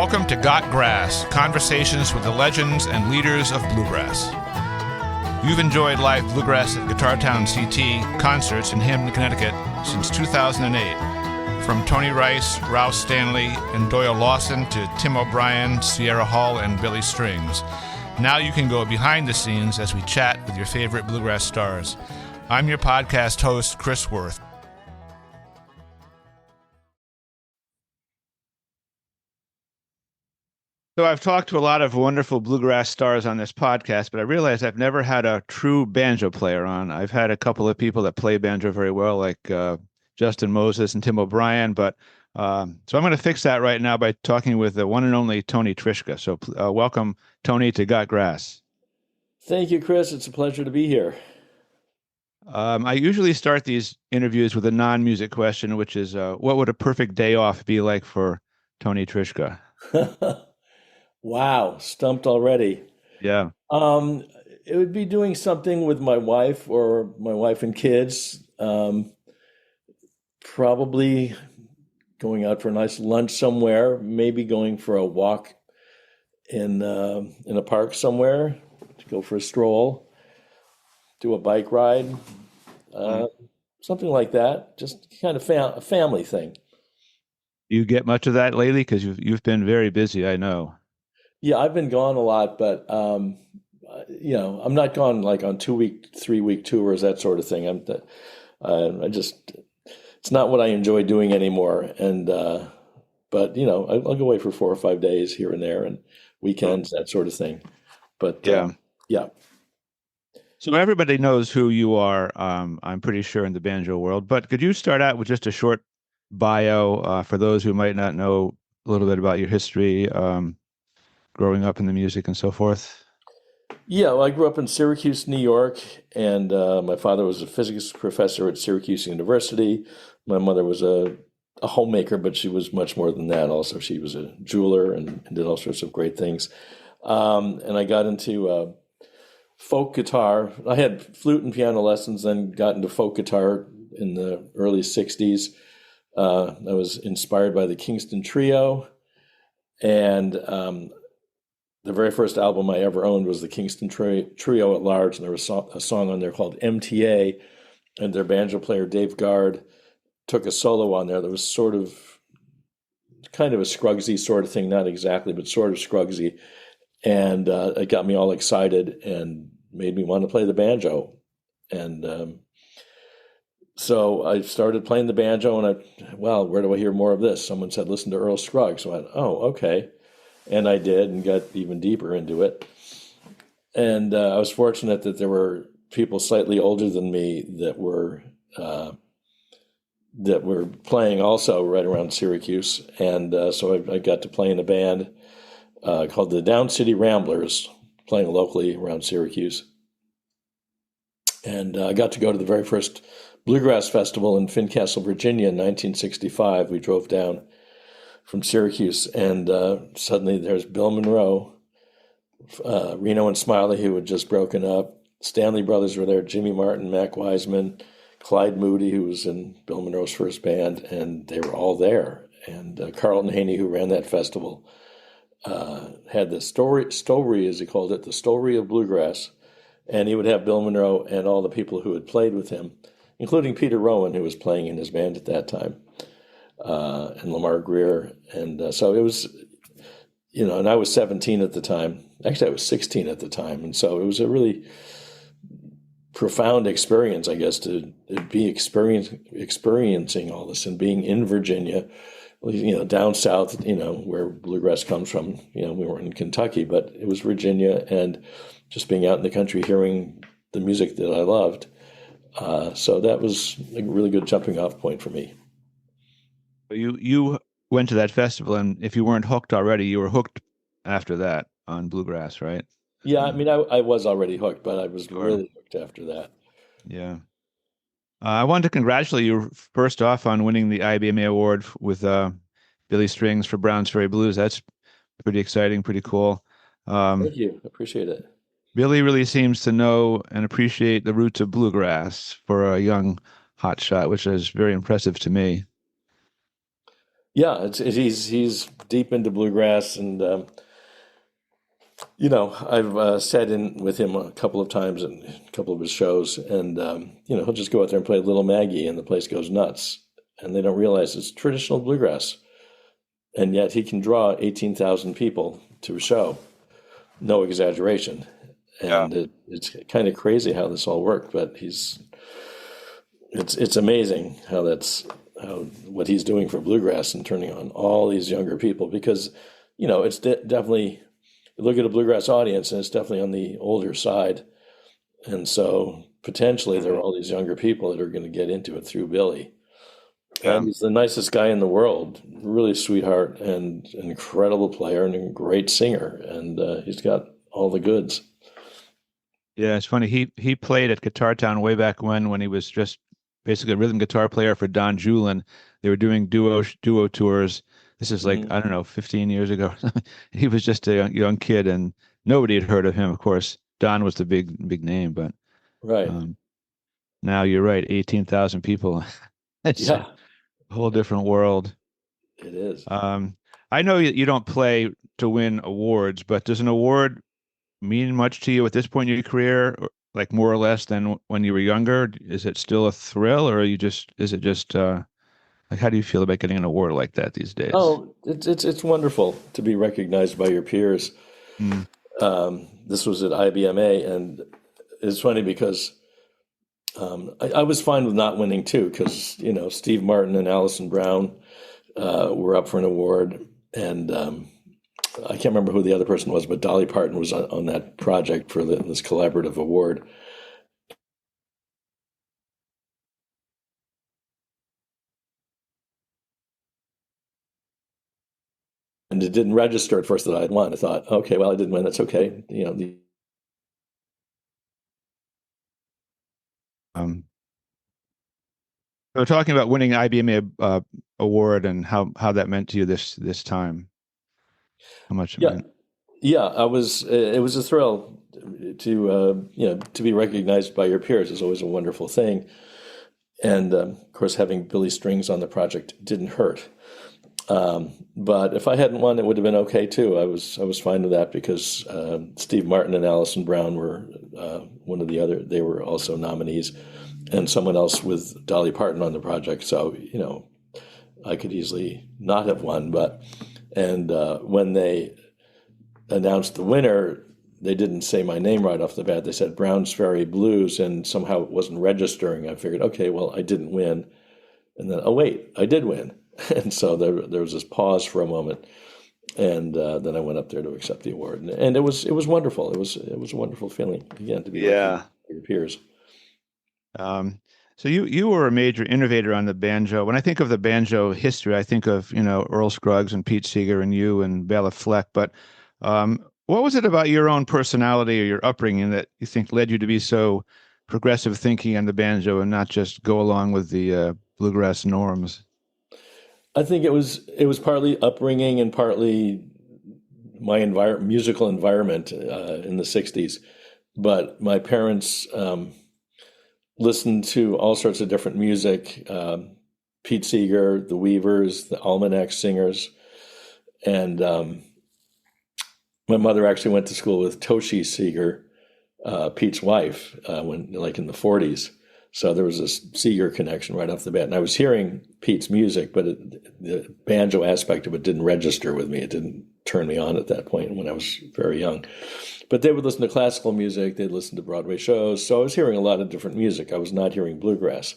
Welcome to Got Grass, conversations with the legends and leaders of bluegrass. You've enjoyed live bluegrass at Guitar Town CT concerts in Hampton, Connecticut since 2008. From Tony Rice, Rouse Stanley, and Doyle Lawson to Tim O'Brien, Sierra Hall, and Billy Strings. Now you can go behind the scenes as we chat with your favorite bluegrass stars. I'm your podcast host, Chris Worth. So I've talked to a lot of wonderful bluegrass stars on this podcast, but I realized I've never had a true banjo player on. I've had a couple of people that play banjo very well, like Justin Moses and Tim O'Brien, but so I'm going to fix that right now by talking with the one and only Tony Trischka. So welcome, Tony, to Got Grass. Thank you, Chris. It's a pleasure to be here. I usually start these interviews with a non-music question, which is, what would a perfect day off be like for Tony Trischka? Wow, stumped already. Yeah. It would be doing something with my wife or my wife and kids. Probably going out for a nice lunch somewhere, maybe going for a walk in a park somewhere, to go for a stroll, do a bike ride, something like that. Just kind of a family thing. You get much of that lately? Because you've been very busy, I know. Yeah, I've been gone a lot, but I'm not gone like on 2-week, 3-week tours, that sort of thing. It's not what I enjoy doing anymore. And but I'll go away for 4 or 5 days here and there, and weekends, that sort of thing. But yeah. So everybody knows who you are. I'm pretty sure in the banjo world. But could you start out with just a short bio for those who might not know a little bit about your history? Growing up in the music and so forth? Yeah, well, I grew up in Syracuse, New York, and my father was a physics professor at Syracuse University. My mother was a homemaker, but she was much more than that. Also, she was a jeweler and did all sorts of great things. And I got into folk guitar. I had flute and piano lessons, then got into folk guitar in the early 60s. I was inspired by the Kingston Trio, and the very first album I ever owned was the Kingston Trio at Large, and there was a song on there called MTA, and their banjo player, Dave Guard, took a solo on there that was sort of kind of a Scruggsy sort of thing, not exactly, but sort of Scruggsy, and it got me all excited and made me want to play the banjo. And so I started playing the banjo, and where do I hear more of this? Someone said, listen to Earl Scruggs. So I went, oh, okay. And I did, and got even deeper into it. And I was fortunate that there were people slightly older than me that were playing also right around Syracuse. And so I got to play in a band called the Down City Ramblers, playing locally around Syracuse. And I got to go to the very first Bluegrass Festival in Fincastle, Virginia in 1965. We drove down from Syracuse, and suddenly there's Bill Monroe, Reno and Smiley, who had just broken up. Stanley Brothers were there, Jimmy Martin, Mac Wiseman, Clyde Moody, who was in Bill Monroe's first band, and they were all there. And Carlton Haney, who ran that festival, had the story, as he called it, the story of bluegrass, and he would have Bill Monroe and all the people who had played with him, including Peter Rowan, who was playing in his band at that time. And Lamar Greer. And so it was, and I was 17 at the time. Actually, I was 16 at the time. And so it was a really profound experience, I guess, to be experiencing all this and being in Virginia, down south, where bluegrass comes from. We weren't in Kentucky, but it was Virginia, and just being out in the country, hearing the music that I loved. So that was a really good jumping off point for me. You went to that festival, and if you weren't hooked already, you were hooked after that on bluegrass, right? Yeah, I mean, I was already hooked, but I was really hooked after that. Yeah. I wanted to congratulate you first off on winning the IBMA award with Billy Strings for Browns Ferry Blues. That's pretty exciting, pretty cool. Thank you. I appreciate it. Billy really seems to know and appreciate the roots of bluegrass for a young hotshot, which is very impressive to me. Yeah, he's deep into bluegrass, and I've sat in with him a couple of times in a couple of his shows, and he'll just go out there and play Little Maggie, and the place goes nuts, and they don't realize it's traditional bluegrass, and yet he can draw 18,000 people to a show, no exaggeration, Yeah. and it's kind of crazy how this all worked, but it's amazing how what he's doing for bluegrass and turning on all these younger people because it's definitely you look at a bluegrass audience and it's definitely on the older side, and so potentially there are all these younger people that are going to get into it through Billy. Yeah. And he's the nicest guy in the world, really sweetheart and an incredible player and a great singer, and he's got all the goods. Yeah, it's funny. He played at Guitar Town way back when he was just basically a rhythm guitar player for Don Julin. They were doing duo tours. This is like, Mhm. I don't know, 15 years ago. He was just a young kid and nobody had heard of him, of course. Don was the big name, but Right. um, now you're right, 18,000 people. It's a Yeah, whole different world. it is. Um, I know you don't play to win awards, but does an award mean much to you at this point in your career, like more or less than when you were younger? Is it still a thrill, or is it just like how do you feel about getting an award like that these days? Oh, it's wonderful to be recognized by your peers. Mm. This was at IBMA, and it's funny because I was fine with not winning too, because Steve Martin and Alison Brown were up for an award, and I can't remember who the other person was, but Dolly Parton was on that project for this collaborative award. And it didn't register at first that I had won. I thought, okay, well, I didn't win. That's okay. Um, so talking about winning IBMA award and how that meant to you this time, how much it Yeah, meant. yeah. I was. It was a thrill to to be recognized by your peers is always a wonderful thing. And of course, having Billy Strings on the project didn't hurt. But if I hadn't won, it would have been okay too. I was fine with that because Steve Martin and Alison Brown were one of the other. They were also nominees, and someone else with Dolly Parton on the project. So I could easily not have won. But and when they announced the winner, they didn't say my name right off the bat. They said Brown's Ferry Blues, and somehow it wasn't registering. I figured, okay, well, I didn't win. And then, oh, wait, I did win. And so there was this pause for a moment. And then I went up there to accept the award. And it was wonderful. It was a wonderful feeling, again, to be recognized Yeah. by your peers. Um, so you were a major innovator on the banjo. When I think of the banjo history, I think of, Earl Scruggs and Pete Seeger and you and Bela Fleck. But what was it about your own personality or your upbringing that you think led you to be so progressive thinking on the banjo and not just go along with the bluegrass norms? I think it was partly upbringing and partly my musical environment in the 60s. But my parents listened to all sorts of different music, Pete Seeger, the Weavers, the Almanac Singers, and my mother actually went to school with Toshi Seeger, Pete's wife, when like in the 40s. So there was this Seeger connection right off the bat. And I was hearing Pete's music, but the banjo aspect of it didn't register with me. It didn't turn me on at that point when I was very young. But they would listen to classical music. They'd listen to Broadway shows. So I was hearing a lot of different music. I was not hearing bluegrass.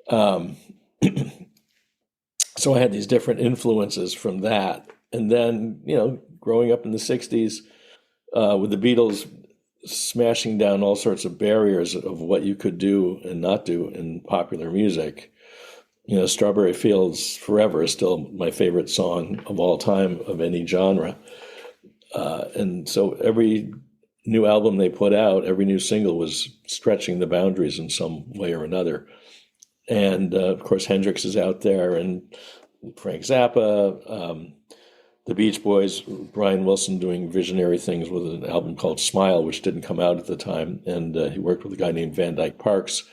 Um, so I had these different influences from that. And then, growing up in the 60s with the Beatles smashing down all sorts of barriers of what you could do and not do in popular music. Strawberry Fields Forever is still my favorite song of all time of any genre. And so every new album they put out, every new single was stretching the boundaries in some way or another. And of course, Hendrix is out there and Frank Zappa, the Beach Boys, Brian Wilson doing visionary things with an album called Smile, which didn't come out at the time. And he worked with a guy named Van Dyke Parks,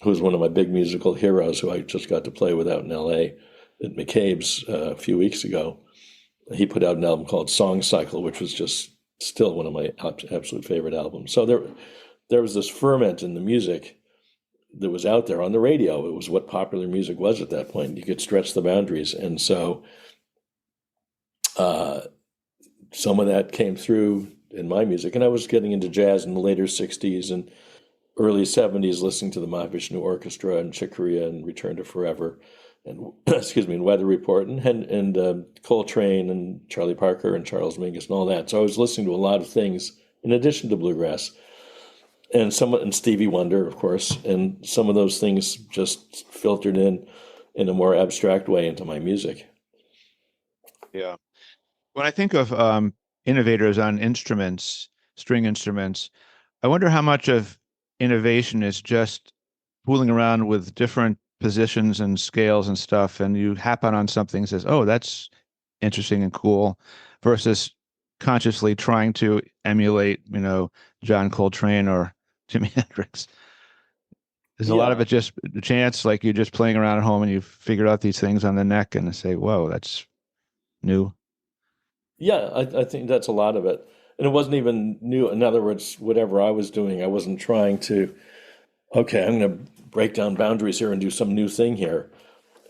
who was one of my big musical heroes who I just got to play with out in LA. at McCabe's a few weeks ago. He put out an album called Song Cycle, which was just still one of my absolute favorite albums. So there was this ferment in the music that was out there on the radio. It was what popular music was at that point. You could stretch the boundaries. And so some of that came through in my music. And I was getting into jazz in the later 60s and early 70s, listening to the Mahavishnu Orchestra and Chick Corea and Return to Forever and and Weather Report and Coltrane and Charlie Parker and Charles Mingus and all that. So I was listening to a lot of things in addition to bluegrass. And Stevie Wonder, of course, and some of those things just filtered in a more abstract way into my music. Yeah. When I think of innovators on instruments, string instruments, I wonder how much of innovation is just fooling around with different positions and scales and stuff, and you happen on something and says, "Oh, that's interesting and cool," versus consciously trying to emulate, John Coltrane or Jimi Hendrix. There's a lot of it just a chance, like you're just playing around at home and you figure out these things on the neck and say, "Whoa, that's new." Yeah, I think that's a lot of it. And it wasn't even new. In other words, whatever I was doing, I wasn't trying to, okay, I'm going to break down boundaries here and do some new thing here.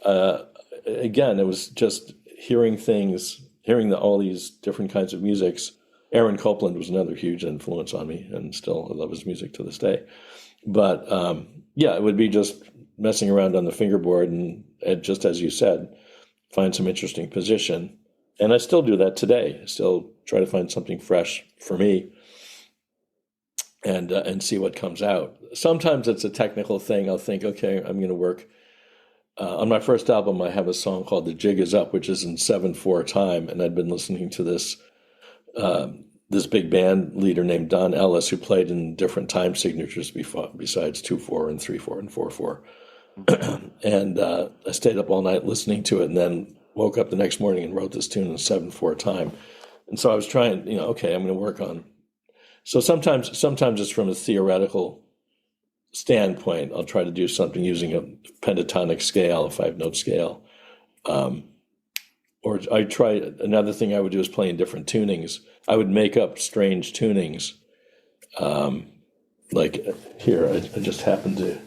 Again, it was just hearing things, all these different kinds of musics. Aaron Copland was another huge influence on me, and still I love his music to this day. But it would be just messing around on the fingerboard and just as you said, find some interesting position. And I still do that today. I still try to find something fresh for me and see what comes out. Sometimes it's a technical thing. I'll think, okay, I'm going to work. On my first album, I have a song called The Jig Is Up, which is in 7/4 time. And I'd been listening to this big band leader named Don Ellis, who played in different time signatures besides 2/4 and 3/4 and 4/4. And I stayed up all night listening to it and then woke up the next morning and wrote this tune in 7/4 time. And so I was trying, okay, I'm going to work on. So sometimes it's from a theoretical standpoint. I'll try to do something using a pentatonic scale, a 5-note scale. Or I try, another thing I would do is play in different tunings. I would make up strange tunings. Like here, I just happen to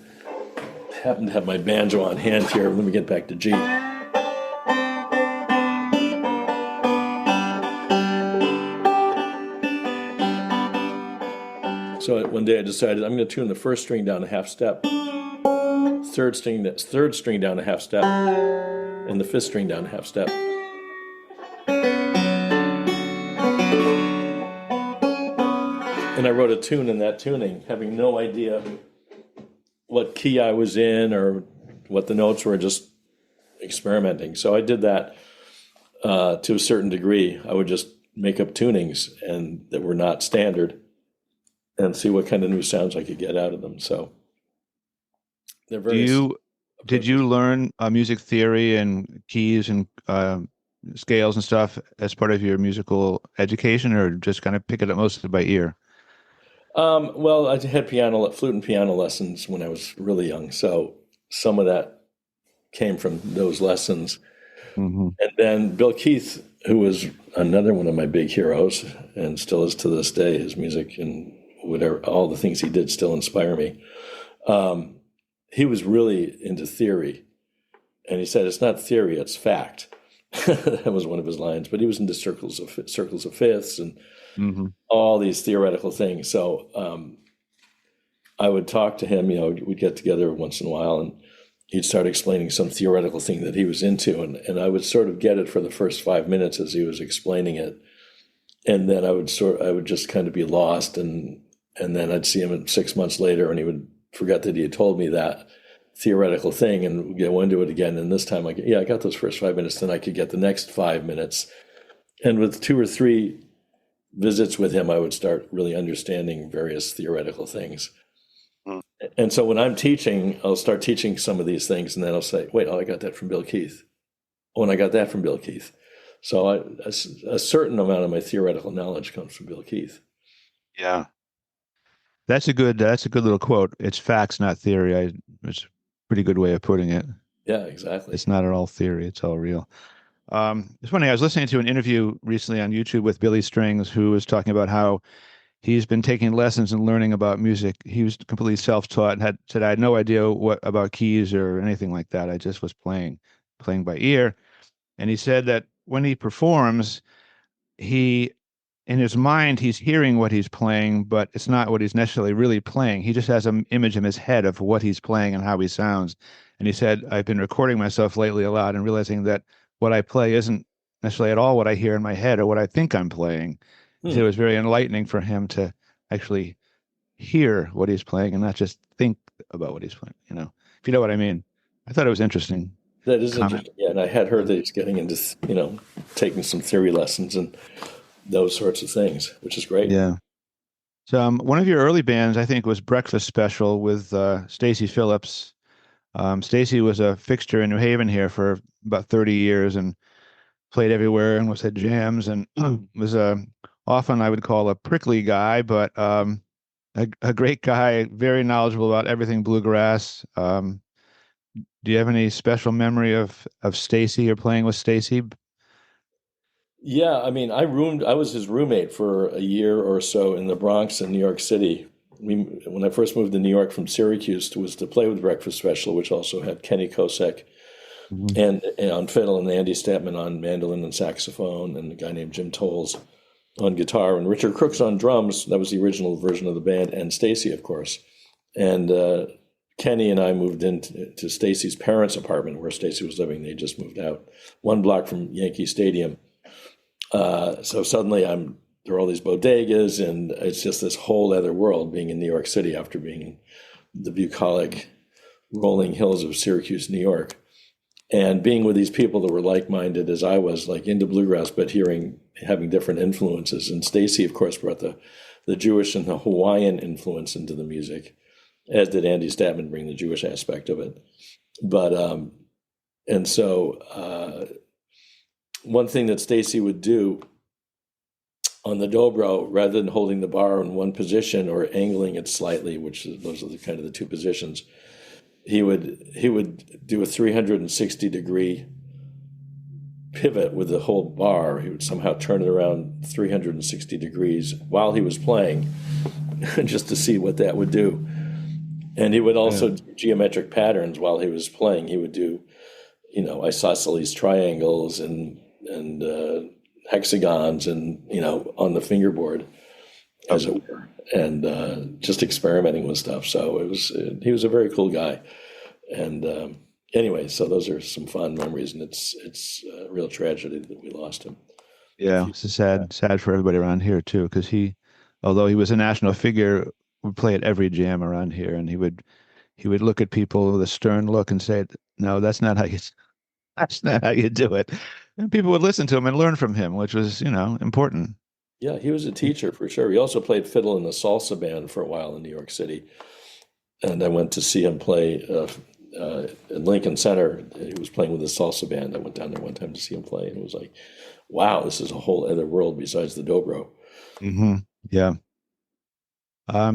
have my banjo on hand here. Let me get back to G. So one day I decided I'm going to tune the first string down a half step, third string down a half step, and the fifth string down a half step. And I wrote a tune in that tuning, having no idea what key I was in or what the notes were, just experimenting. So I did that to a certain degree. I would just make up tunings and that were not standard and see what kind of new sounds I could get out of them. So they're very. Did you learn music theory and keys and scales and stuff as part of your musical education, or just kind of pick it up mostly by ear? Well, I had flute and piano lessons when I was really young, so some of that came from those lessons. Mm-hmm. And then Bill Keith, who was another one of my big heroes, and still is to this day, his music and whatever, all the things he did still inspire me. He was really into theory, and he said, "It's not theory, it's fact." That was one of his lines. But he was into circles of fifths and all these theoretical things. So I would talk to him. We'd get together once in a while, and he'd start explaining some theoretical thing that he was into, and I would sort of get it for the first 5 minutes as he was explaining it, and then I would just kind of be lost, and then I'd see him 6 months later, and he would forget that he had told me that theoretical thing, and go into it again. And this time, I got those first 5 minutes. Then I could get the next 5 minutes, and with 2 or 3 visits with him, I would start really understanding various theoretical things. And so when I'm teaching, I'll start teaching some of these things, and then I'll say, "Wait, I got that from Bill Keith. Oh, and I got that from Bill Keith." So a certain amount of my theoretical knowledge comes from Bill Keith. Yeah. That's a good little quote. It's facts, not theory. It's a pretty good way of putting it. Yeah, exactly. It's not at all theory; it's all real. It's funny. I was listening to an interview recently on YouTube with Billy Strings, who was talking about how he's been taking lessons and learning about music. He was completely self-taught and had said, I had no idea what about keys or anything like that. I just was playing by ear. And he said that when he performs, he in his mind he's hearing what he's playing, but it's not what he's necessarily really playing. He just has an image in his head of what he's playing and how he sounds. And he said, I've been recording myself lately a lot and realizing that what I play isn't necessarily at all what I hear in my head or what I think I'm playing. He said it Hmm. was very enlightening for him to actually hear what he's playing and not just think about what he's playing, if you know what I mean. I thought it was interesting That is comment. interesting. Yeah, and I had heard that he's getting into, taking some theory lessons and those sorts of things, which is great. Yeah. So one of your early bands, I think, was Breakfast Special with Stacy Phillips. Stacy was a fixture in New Haven here for about 30 years and played everywhere and was at jams and was often I would call a prickly guy, but a great guy, very knowledgeable about everything bluegrass. Do you have any special memory of Stacy or playing with Stacy? Yeah, I mean, I was his roommate for a year or so in the Bronx in New York City. When I first moved to New York from Syracuse, was to play with Breakfast Special, which also had Kenny Kosek Mhm. and on fiddle and Andy Statman on mandolin and saxophone, and a guy named Jim Tolles on guitar, and Richard Crooks on drums. That was the original version of the band, and Stacy, of course. And Kenny and I moved into Stacy's parents' apartment where Stacy was living. They just moved out 1 block from Yankee Stadium. So suddenly there are all these bodegas, and it's just this whole other world being in New York City after being in the bucolic rolling hills of Syracuse, New York, and being with these people that were like-minded as I was, like into bluegrass, but having different influences. And Stacy, of course, brought the Jewish and the Hawaiian influence into the music, as did Andy Statman bring the Jewish aspect of it. But and so one thing that Stacy would do on the dobro, rather than holding the bar in one position or angling it slightly, those are the kind of the two positions, he would do a 360-degree pivot with the whole bar. He would somehow turn it around 360 degrees while he was playing, just to see what that would do. And he would also do geometric patterns while he was playing. He would do, isosceles triangles and hexagons and on the fingerboard, as it were, and just experimenting with stuff. So he was a very cool guy. And anyway, so those are some fond memories, and it's a real tragedy that we lost him. Yeah, it's sad for everybody around here too, because although he was a national figure, would play at every jam around here, and he would look at people with a stern look and say, "No, that's not how you that's not how you do it." And people would listen to him and learn from him, which was, important. Yeah, he was a teacher for sure. He also played fiddle in a salsa band for a while in New York City, and I went to see him play in Lincoln Center. He was playing with a salsa band. I went down there one time to see him play, and it was like, wow, this is a whole other world besides the dobro. Hmm. Yeah.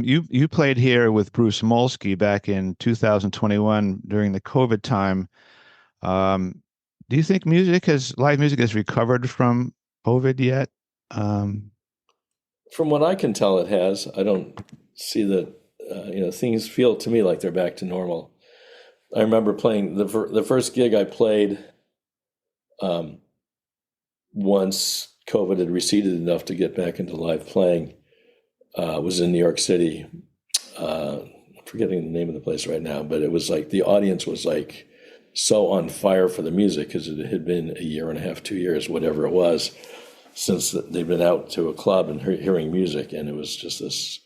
You played here with Bruce Molsky back in 2021 during the COVID time. Um, do you think live music has recovered from COVID yet? Um, From what I can tell, it has. I don't see that. Things feel to me like they're back to normal. I remember playing the first gig I played um, once COVID had receded enough to get back into live playing. Was in New York City. I'm forgetting the name of the place right now, but it was like the audience was like so on fire for the music because it had been a year and a half, 2 years, whatever it was, since they'd been out to a club and hearing music, and it was just this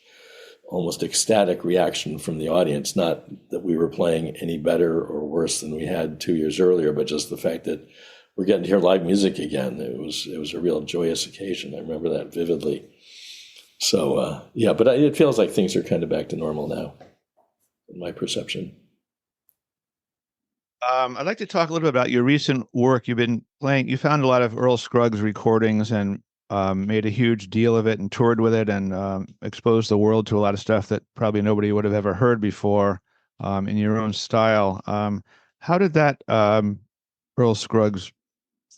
almost ecstatic reaction from the audience. Not that we were playing any better or worse than we had 2 years earlier, but just the fact that we're getting to hear live music again. It was a real joyous occasion. I remember that vividly. So yeah, but it feels like things are kind of back to normal now, in my perception. I'd like to talk a little bit about your recent work. You've been playing. You found a lot of Earl Scruggs recordings and made a huge deal of it and toured with it and exposed the world to a lot of stuff that probably nobody would have ever heard before in your own style. How did that Earl Scruggs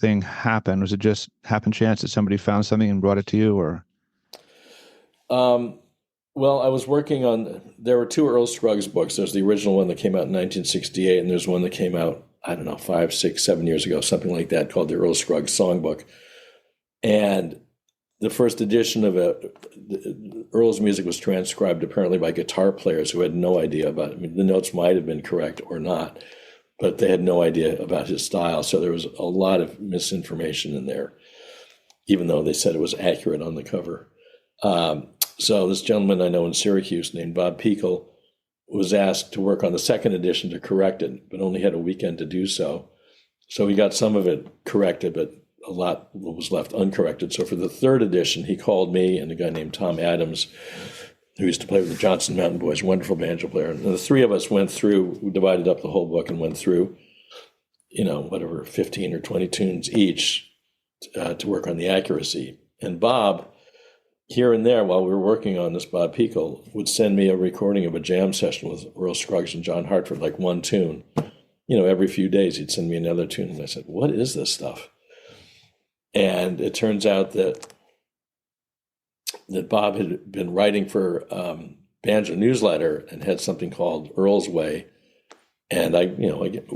thing happen? Was it just happen chance that somebody found something and brought it to you, or? Well, I was working on, there were two Earl Scruggs books. There's the original one that came out in 1968, and there's one that came out, I don't know, 5, 6, 7 years ago, something like that, called the Earl Scruggs Songbook. And the first edition of it, Earl's music was transcribed apparently by guitar players who had no idea about it. I mean, the notes might have been correct or not, but they had no idea about his style. So there was a lot of misinformation in there, even though they said it was accurate on the cover. So this gentleman I know in Syracuse named Bob Pekel was asked to work on the second edition to correct it, but only had a weekend to do so. So he got some of it corrected, but a lot was left uncorrected. So for the third edition, he called me and a guy named Tom Adams, who used to play with the Johnson Mountain Boys, wonderful banjo player. And the three of us went through, we divided up the whole book and went through, 15 or 20 tunes each to work on the accuracy. And Bob, here and there, while we were working on this, Bob Pekel would send me a recording of a jam session with Earl Scruggs and John Hartford, like one tune. Every few days he'd send me another tune. And I said, what is this stuff? And it turns out that Bob had been writing for Banjo Newsletter and had something called Earl's Way. And I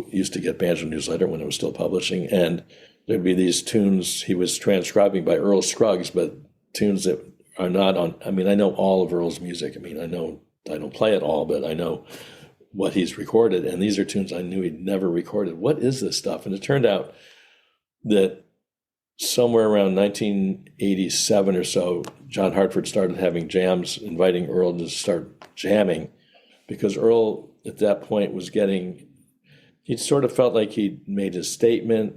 used to get Banjo Newsletter when it was still publishing. And there'd be these tunes he was transcribing by Earl Scruggs, but tunes that are not on. I mean, I know all of Earl's music. I mean, I don't play it all, but I know what he's recorded. And these are tunes I knew he'd never recorded. What is this stuff? And it turned out that somewhere around 1987 or so, John Hartford started having jams, inviting Earl to start jamming, because Earl at that point was he sort of felt like he'd made his statement,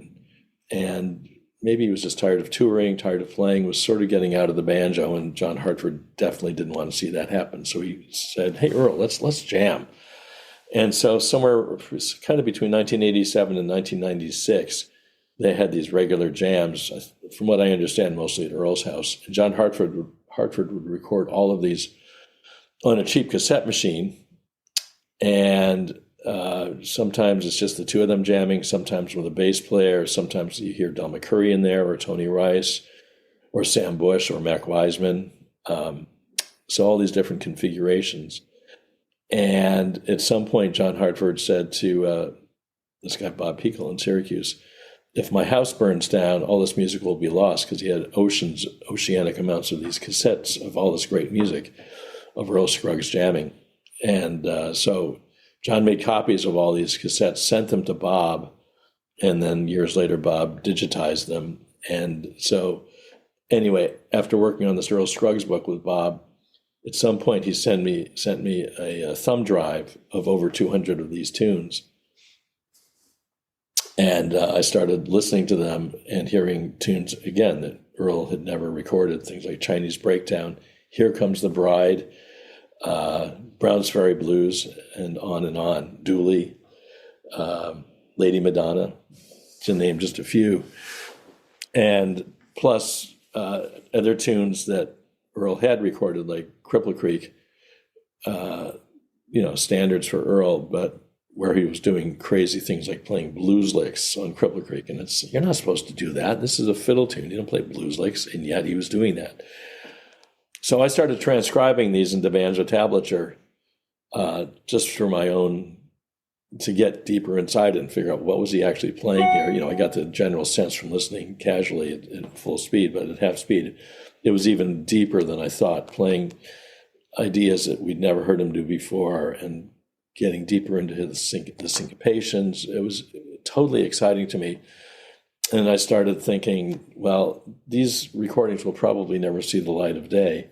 and maybe he was just tired of touring, tired of playing, was sort of getting out of the banjo, and John Hartford definitely didn't want to see that happen. So he said, hey, Earl, let's jam. And so somewhere kind of between 1987 and 1996, they had these regular jams, from what I understand, mostly at Earl's house. And John Hartford would record all of these on a cheap cassette machine. And sometimes it's just the two of them jamming, sometimes with a bass player, sometimes you hear Del McCoury in there, or Tony Rice, or Sam Bush, or Mac Wiseman. So all these different configurations. And at some point, John Hartford said to this guy, Bob Pekel in Syracuse, if my house burns down, all this music will be lost, because he had oceanic amounts of these cassettes of all this great music of Earl Scruggs jamming. And so John made copies of all these cassettes, sent them to Bob, and then years later, Bob digitized them. And so anyway, after working on this Earl Scruggs book with Bob, at some point he sent me a thumb drive of over 200 of these tunes. And I started listening to them and hearing tunes, again, that Earl had never recorded, things like Chinese Breakdown, Here Comes the Bride, Brown's Ferry Blues, and on. Dooley, Lady Madonna, to name just a few. And plus other tunes that Earl had recorded, like Cripple Creek, standards for Earl, but where he was doing crazy things like playing blues licks on Cripple Creek. And you're not supposed to do that. This is a fiddle tune. You don't play blues licks. And yet he was doing that. So I started transcribing these into banjo tablature just for my own, to get deeper inside it and figure out what was he actually playing here. I got the general sense from listening casually at full speed, but at half speed, it was even deeper than I thought, playing ideas that we'd never heard him do before and getting deeper into the syncopations. It was totally exciting to me. And I started thinking, well, these recordings will probably never see the light of day.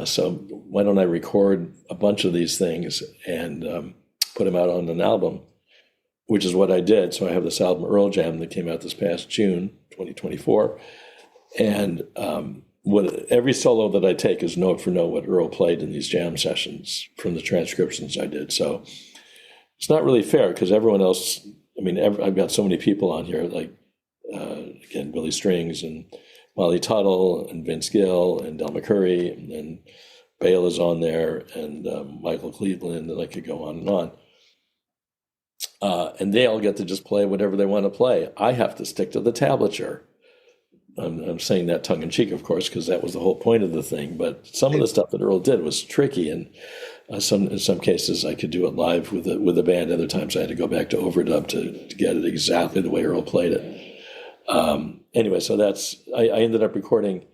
So why don't I record a bunch of these things and put them out on an album, which is what I did. So I have this album, Earl Jam, that came out this past June, 2024. And every solo that I take is note for note what Earl played in these jam sessions from the transcriptions I did. So it's not really fair, because everyone else, I've got so many people on here, like, again, Billy Strings and Molly Tuttle and Vince Gill and Del McCoury, and then Bela is on there, and Michael Cleveland, and I could go on and on. And they all get to just play whatever they want to play. I have to stick to the tablature. I'm saying that tongue in cheek, of course, because that was the whole point of the thing. But some of the stuff that Earl did was tricky, and in some cases I could do it live with a band. Other times I had to go back to overdub to get it exactly the way Earl played it. Anyway, so I ended up recording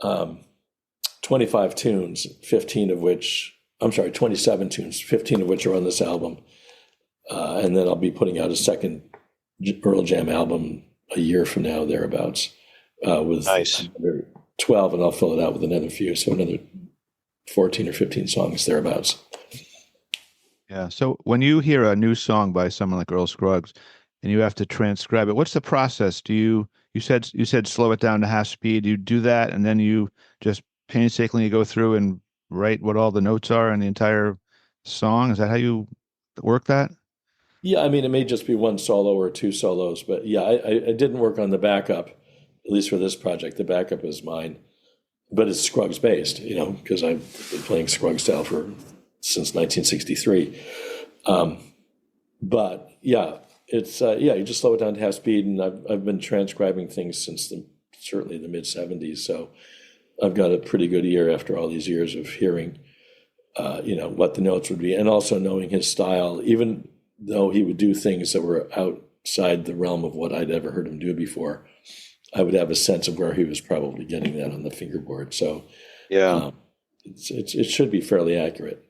25 tunes, 27 tunes, 15 of which are on this album. And then I'll be putting out a second Earl Jam album a year from now, thereabouts, with Nice. 12, and I'll fill it out with another few, so another 14 or 15 songs, thereabouts. Yeah. So when you hear a new song by someone like Earl Scruggs and you have to transcribe it, what's the process? You said slow it down to half speed. You do that, and then you just painstakingly go through and write what all the notes are in the entire song? Is that how you work that? Yeah, I mean, it may just be one solo or two solos, but yeah, I didn't work on the backup, at least for this project. The backup is mine, but it's Scruggs based, because I've been playing Scruggs style since 1963. But yeah, it's you just slow it down to half speed, and I've been transcribing things since certainly the mid '70s. So I've got a pretty good ear after all these years of hearing, what the notes would be, and also knowing his style, even though he would do things that were outside the realm of what I'd ever heard him do before. I would have a sense of where he was probably getting that on the fingerboard. So Yeah. it should be fairly accurate.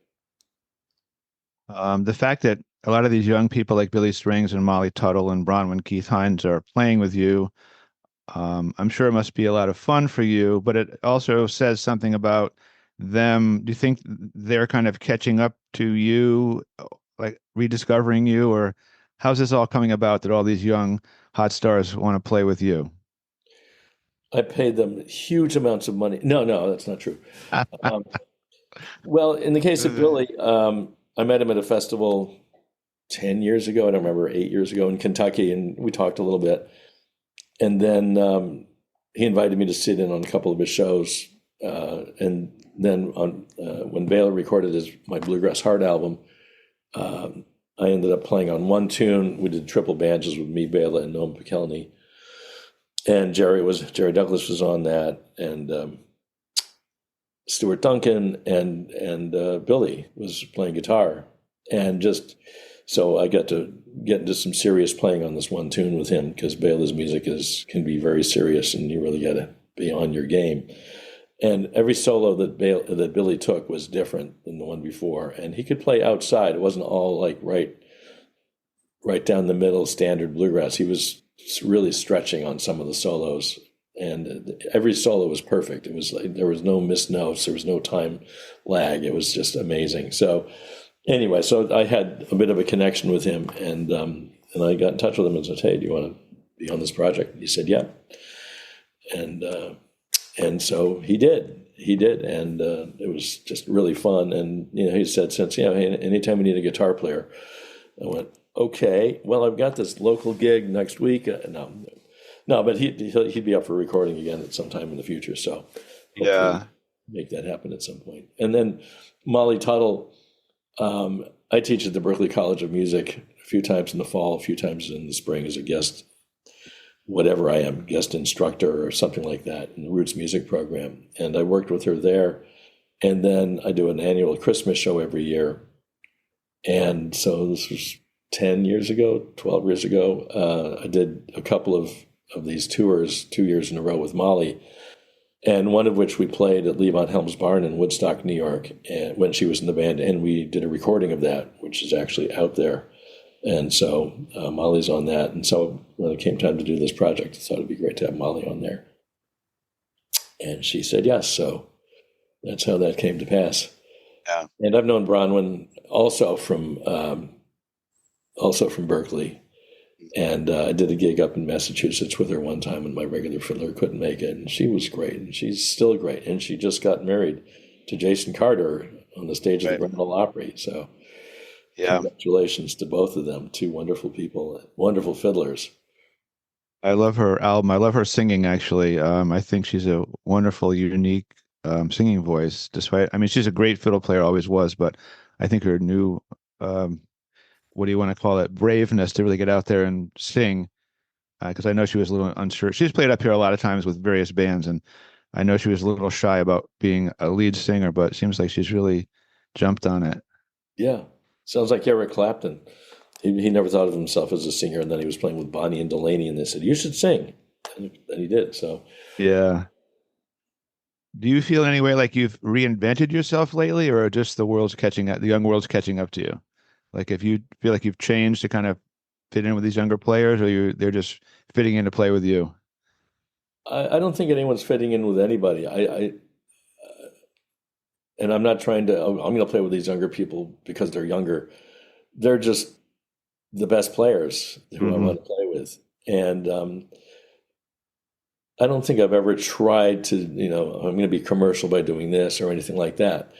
The fact that a lot of these young people like Billy Strings and Molly Tuttle and Bronwyn Keith Hines are playing with you, I'm sure it must be a lot of fun for you, but it also says something about them. Do you think they're kind of catching up to you, like rediscovering you, or how's this all coming about that all these young hot stars want to play with you? I paid them huge amounts of money. No, that's not true. Um, well, in the case of Billy, I met him at a festival 10 years ago. I don't remember, 8 years ago in Kentucky, and we talked a little bit. And then he invited me to sit in on a couple of his shows. And then when Bela recorded my Bluegrass Heart album, I ended up playing on one tune. We did triple banjos with me, Bela, and Noam Pikelny. And Jerry Douglas was on that, and Stuart Duncan and Billy was playing guitar. And just so I got to get into some serious playing on this one tune with him, because Bela's music can be very serious, and you really got to be on your game. And every solo that Billy took was different than the one before, and he could play outside. It wasn't all like right down the middle standard bluegrass. He was really stretching on some of the solos, and every solo was perfect. It was like there was no missed notes, there was no time lag. It was just amazing. So anyway, so I had a bit of a connection with him, and I got in touch with him and said, "Hey, do you want to be on this project?" He said, "Yeah," and so he did. And it was just really fun. And he said, "Since hey, anytime we need a guitar player," I went, "Okay, well, I've got this local gig next week." No, but he'd be up for recording again at some time in the future. So Yeah. make that happen at some point. And then Molly Tuttle, I teach at the Berklee College of Music a few times in the fall, a few times in the spring as a guest, whatever I am, guest instructor or something like that in the Roots Music program. And I worked with her there. And then I do an annual Christmas show every year. And so this was 10 years ago, 12 years ago. I did a couple of these tours 2 years in a row with Molly, and one of which we played at Levon Helm's Barn in Woodstock, New York, and when she was in the band, and we did a recording of that, which is actually out there. And so Molly's on that. And so when it came time to do this project, I thought it'd be great to have Molly on there. And she said yes. So that's how that came to pass. Yeah. And I've known Bronwyn also from Berkeley. And I did a gig up in Massachusetts with her one time when my regular fiddler couldn't make it. And she was great. And she's still great. And she just got married to Jason Carter on the stage of the Grand Ole Opry. So Yeah. congratulations to both of them. Two wonderful people, wonderful fiddlers. I love her album. I love her singing, actually. I think she's a wonderful, unique singing voice, she's a great fiddle player, always was, but I think her new what do you want to call it, braveness to really get out there and sing. Because I know she was a little unsure. She's played up here a lot of times with various bands, and I know she was a little shy about being a lead singer, but it seems like she's really jumped on it. Yeah, sounds like Eric Clapton. He never thought of himself as a singer, and then he was playing with Bonnie and Delaney, and they said, "You should sing," and he did. So, Yeah. Do you feel any way like you've reinvented yourself lately, or just the world's catching up, the young world's catching up to you? Like if you feel like you've changed to kind of fit in with these younger players, or they're just fitting in to play with you? I don't think anyone's fitting in with anybody. And I'm not trying to. I'm going to play with these younger people because they're younger. They're just the best players who I want to play with, and I don't think I've ever tried to, I'm going to be commercial by doing this or anything like that.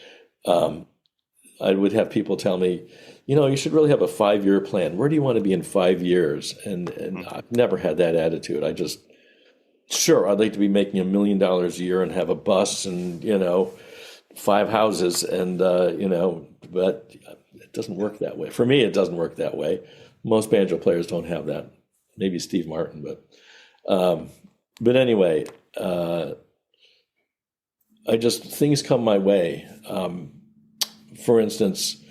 I would have people tell me, you should really have a 5-year plan. Where do you want to be in 5 years? And I've never had that attitude. Sure, I'd like to be making $1 million a year and have a bus and, 5 houses and, but it doesn't work that way. For me, it doesn't work that way. Most banjo players don't have that. Maybe Steve Martin, but anyway, things come my way. For instance,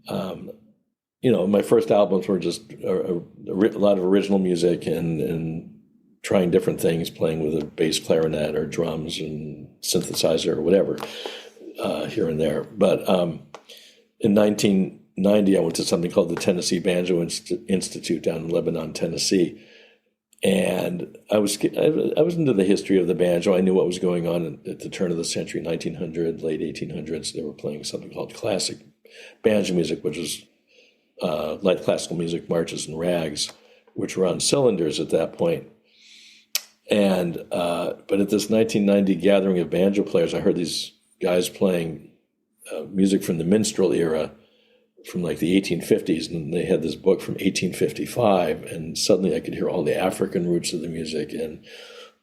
my first albums were just a lot of original music and trying different things, playing with a bass clarinet or drums and synthesizer or whatever, here and there. But in 1990, I went to something called the Tennessee Banjo Institute down in Lebanon, Tennessee. And I was into the history of the banjo. I knew what was going on at the turn of the century, 1900, late 1800s. They were playing something called classic banjo music, which was like classical music, marches and rags, which were on cylinders at that point. And but at this 1990 gathering of banjo players, I heard these guys playing music from the minstrel era, from like the 1850s, and they had this book from 1855, and suddenly I could hear all the African roots of the music, and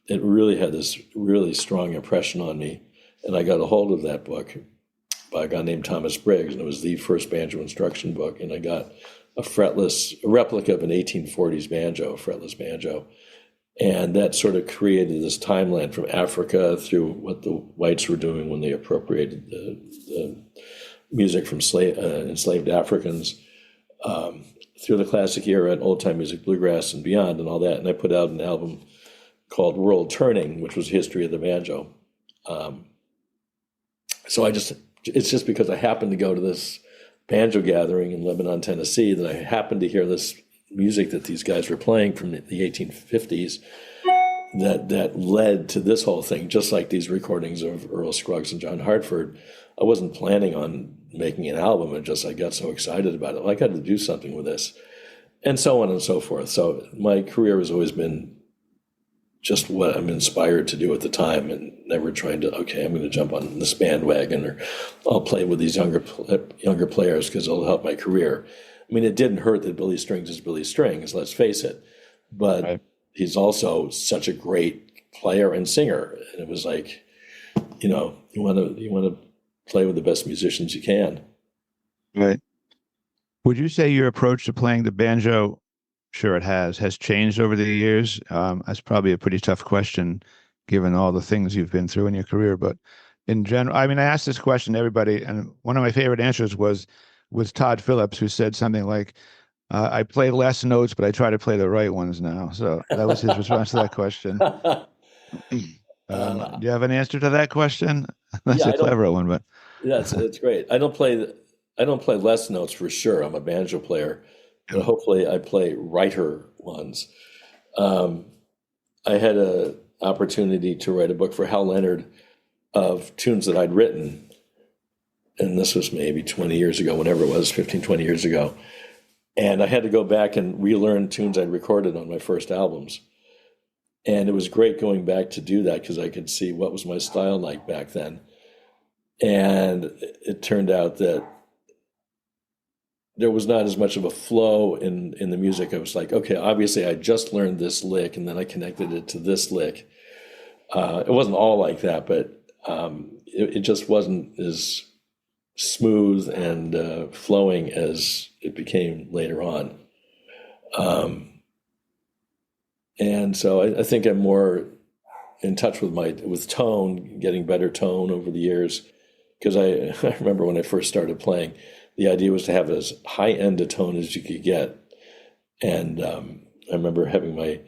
it really had this really strong impression on me. And I got a hold of that book by a guy named Thomas Briggs, and it was the first banjo instruction book, and I got a replica of an 1840s banjo, a fretless banjo, and that sort of created this timeline from Africa through what the whites were doing when they appropriated the music from enslaved Africans, through the classic era and old-time music, bluegrass and beyond and all that. And I put out an album called World Turning, which was history of the banjo. So it's just because I happened to go to this banjo gathering in Lebanon, Tennessee, that I happened to hear this music that these guys were playing from the 1850s that led to this whole thing, just like these recordings of Earl, Scruggs, and John Hartford. I wasn't planning on making an album. I got so excited about it. I got to do something with this, and so on and so forth. So my career has always been just what I'm inspired to do at the time, and never trying to, okay, I'm going to jump on this bandwagon, or I'll play with these younger players because it'll help my career. I mean, it didn't hurt that Billy Strings is Billy Strings, let's face it, but right. He's also such a great player and singer, and it was like, you want to play with the best musicians you can. Right. Would you say your approach to playing the banjo, sure it has changed over the years? That's probably a pretty tough question, given all the things you've been through in your career. But in general, I mean, I asked this question to everybody, and one of my favorite answers was Todd Phillips, who said something like, I play less notes, but I try to play the right ones now. So that was his response to that question. Do you have an answer to that question? That's a clever one, but it's great. I don't play less notes for sure. I'm a banjo player, but hopefully I play righter ones. I had an opportunity to write a book for Hal Leonard of tunes that I'd written, and this was maybe 20 years ago, whenever it was, 15, 20 years ago. And I had to go back and relearn tunes I'd recorded on my first albums. And it was great going back to do that because I could see what was my style like back then. And it turned out that there was not as much of a flow in the music. I was like, okay, obviously I just learned this lick and then I connected it to this lick. It wasn't all like that, but it just wasn't as smooth and flowing as it became later on. And so I think I'm more in touch with tone, getting better tone over the years. Because I remember when I first started playing, the idea was to have as high end a tone as you could get. And I remember having my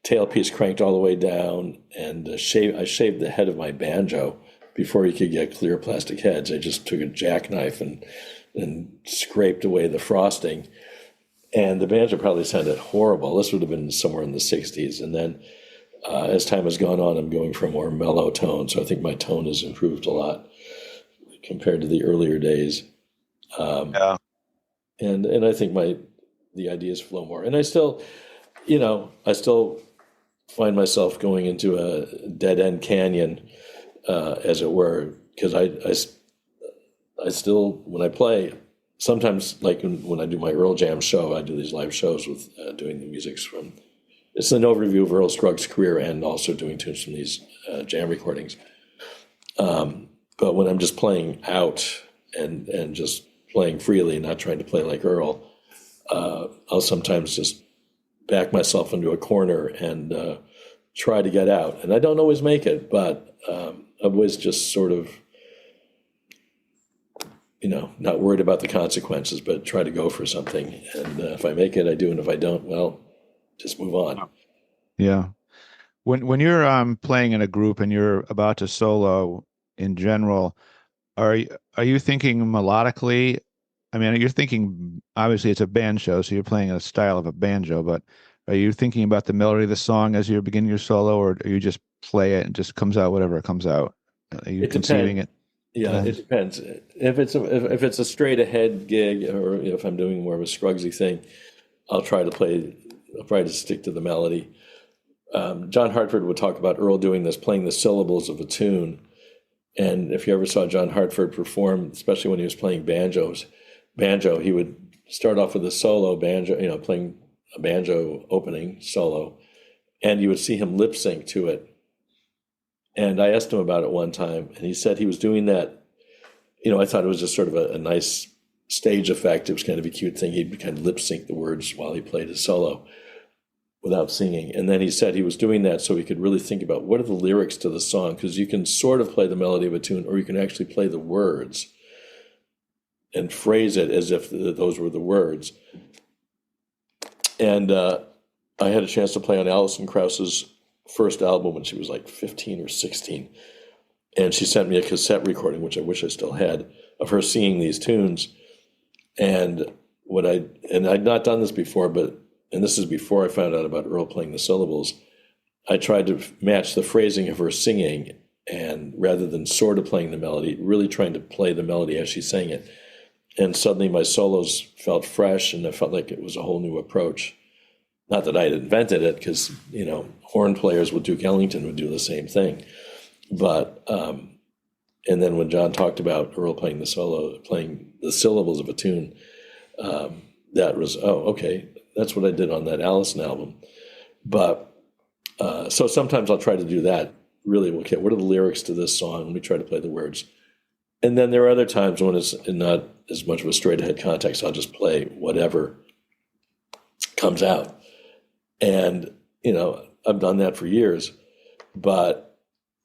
tailpiece cranked all the way down, and I shaved the head of my banjo before you could get clear plastic heads. I just took a jackknife and scraped away the frosting. And the banjo probably sounded horrible. This would have been somewhere in the 60s. And then as time has gone on, I'm going for a more mellow tone. So I think my tone has improved a lot compared to the earlier days. Yeah. And I think the ideas flow more. And I still find myself going into a dead-end canyon, as it were, because I still, when I play, sometimes, like when I do my Earl Jam show, I do these live shows with doing the music from, it's an overview of Earl Scruggs' career and also doing tunes from these jam recordings. But when I'm just playing out and just playing freely, not trying to play like Earl, I'll sometimes just back myself into a corner and try to get out. And I don't always make it, but I'm always just sort of, not worried about the consequences, but try to go for something. And if I make it, I do. And if I don't, well, just move on. Yeah. When you're playing in a group and you're about to solo in general, are you thinking melodically? I mean, you're thinking, obviously it's a band show, so you're playing a style of a banjo, but are you thinking about the melody of the song as you're beginning your solo, or do you just play it and just comes out whatever it comes out? Are you conceiving it? Yeah, it depends. If it's a straight ahead gig, or if I'm doing more of a Scruggsy thing, I'll try to stick to the melody. John Hartford would talk about Earl doing this, playing the syllables of a tune. And if you ever saw John Hartford perform, especially when he was playing banjo, he would start off with a solo banjo, playing a banjo opening solo, and you would see him lip sync to it. And I asked him about it one time, and he said he was doing that. I thought it was just sort of a nice stage effect. It was kind of a cute thing. He'd kind of lip sync the words while he played his solo without singing. And then he said he was doing that so he could really think about what are the lyrics to the song, because you can sort of play the melody of a tune, or you can actually play the words and phrase it as if those were the words. And I had a chance to play on Alison Krauss's first album when she was like 15 or 16. And she sent me a cassette recording, which I wish I still had, of her singing these tunes. And I'd not done this before, and this is before I found out about Earl playing the syllables, I tried to match the phrasing of her singing, and rather than sort of playing the melody, really trying to play the melody as she sang it. And suddenly my solos felt fresh, and I felt like it was a whole new approach. Not that I had invented it, because, horn players with Duke Ellington would do the same thing. But, and then when John talked about Earl playing the solo, playing the syllables of a tune, that was, okay, that's what I did on that Allison album. But, so sometimes I'll try to do that. Really, okay, what are the lyrics to this song? Let me try to play the words. And then there are other times when it's not as much of a straight ahead context. I'll just play whatever comes out. And, I've done that for years. But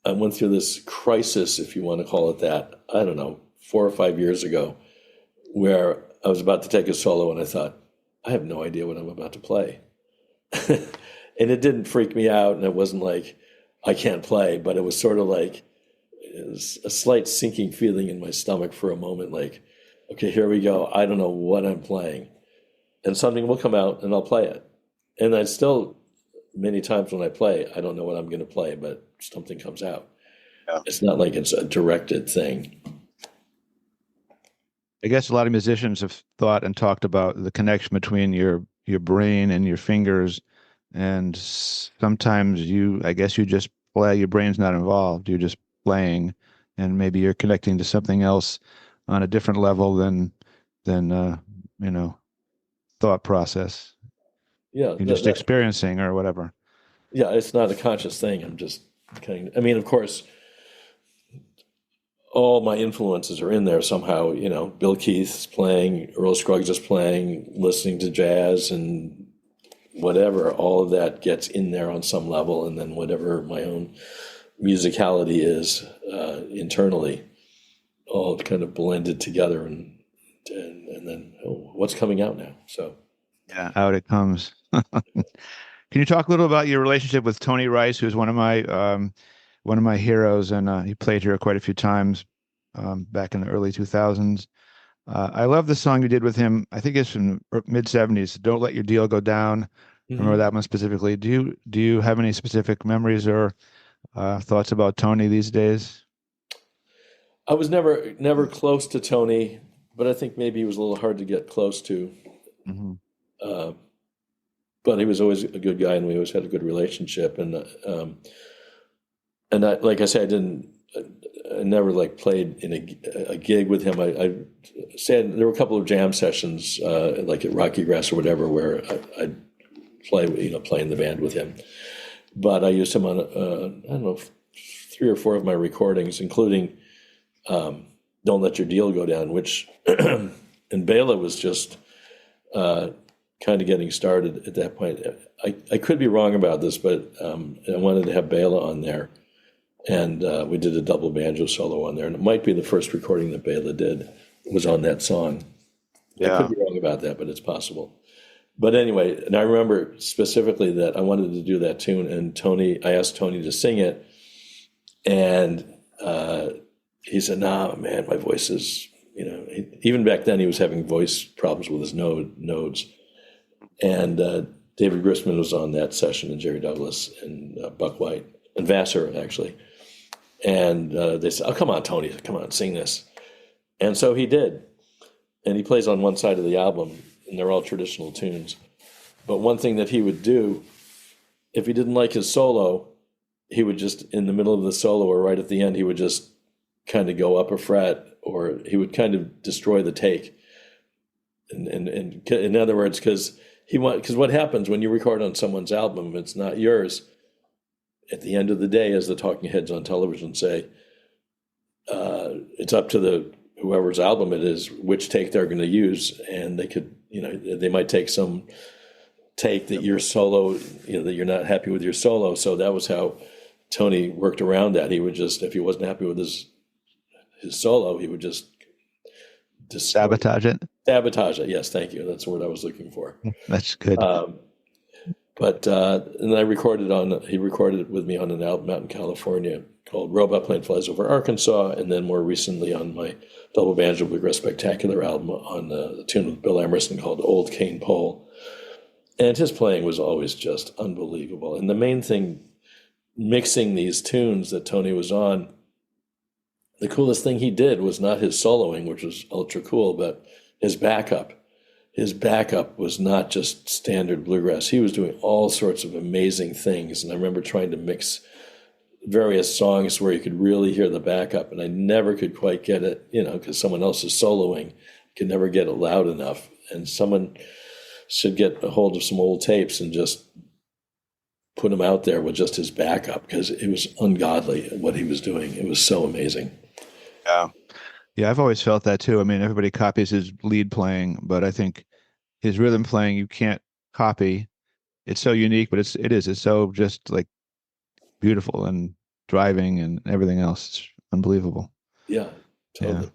I went through this crisis, if you want to call it that, I don't know, 4 or 5 years ago, where I was about to take a solo and I thought, I have no idea what I'm about to play. And it didn't freak me out, and it wasn't like I can't play, but it was sort of like it was a slight sinking feeling in my stomach for a moment, like, okay, here we go. I don't know what I'm playing. And something will come out and I'll play it. And I still, many times when I play, I don't know what I'm going to play, but something comes out. Yeah. It's not like it's a directed thing. I guess a lot of musicians have thought and talked about the connection between your brain and your fingers. And sometimes I guess you just play, your brain's not involved. You're just playing, and maybe you're connecting to something else on a different level than thought process. Yeah. You're just experiencing or whatever. Yeah, it's not a conscious thing. I'm just of course, all my influences are in there somehow. Bill Keith's playing, Earl Scruggs is playing, listening to jazz and whatever. All of that gets in there on some level, and then whatever my own musicality is internally, all kind of blended together, and then what's coming out now. So yeah, out it comes. Can you talk a little about your relationship with Tony Rice, who's one of my heroes, and he played here quite a few times back in the early 2000s. I love the song you did with him. I think it's from mid 70s. "Don't Let Your Deal Go Down." I remember that one specifically. Do you have any specific memories or thoughts about Tony these days? I was never close to Tony, but I think maybe he was a little hard to get close to. Mm-hmm. But he was always a good guy, and we always had a good relationship. And like I said, I never like played in a gig with him. I said there were a couple of jam sessions, like at Rocky Grass or whatever, where I'd play in the band with him. But I used him on I don't know, 3 or 4 of my recordings, including "Don't Let Your Deal Go Down," which and Bela was just kind of getting started at that point. I could be wrong about this, but I wanted to have Bela on there, and we did a double banjo solo on there, and it might be the first recording that Bela did was on that song. Yeah. I could be wrong about that, but it's possible. But anyway, and I remember specifically that I wanted to do that tune, and I asked Tony to sing it, and he said, "Nah, man, my voice is," even back then he was having voice problems with his nodes. And David Grisman was on that session, and Jerry Douglas, and Buck White, and Vassar, actually. And they said, "Oh, come on, Tony, come on, sing this." And so he did. And he plays on one side of the album, and they're all traditional tunes. But one thing that he would do, if he didn't like his solo, he would just, in the middle of the solo or right at the end, he would just kind of go up a fret, or he would kind of destroy the take. And in other words, because what happens when you record on someone's album, it's not yours. At the end of the day, as the talking heads on television say, it's up to whoever's album it is, which take they're going to use. And they could, they might take some take that your solo, that you're not happy with your solo. So that was how Tony worked around that. He would just, if he wasn't happy with his solo, he would just sabotage it. Sabotage it. Yes, thank you. That's the word I was looking for. That's good. But and he recorded it with me on an album out in California called "Robot Plane Flies Over Arkansas," and then more recently on my double banjo bluegrass spectacular album on the tune with Bill Emerson called "Old Cane Pole." And his playing was always just unbelievable. And the main thing, mixing these tunes that Tony was on, the coolest thing he did was not his soloing, which was ultra cool, but his backup. His backup was not just standard bluegrass. He was doing all sorts of amazing things. And I remember trying to mix various songs where you could really hear the backup, and I never could quite get it, because someone else is soloing. Could never get it loud enough. And someone should get a hold of some old tapes and just put them out there with just his backup, because it was ungodly what he was doing. It was so amazing. Yeah. Yeah, I've always felt that too. I mean, everybody copies his lead playing, but I think his rhythm playing you can't copy. It's so unique, but it's so just like beautiful and driving and everything else. It's unbelievable. Yeah, totally.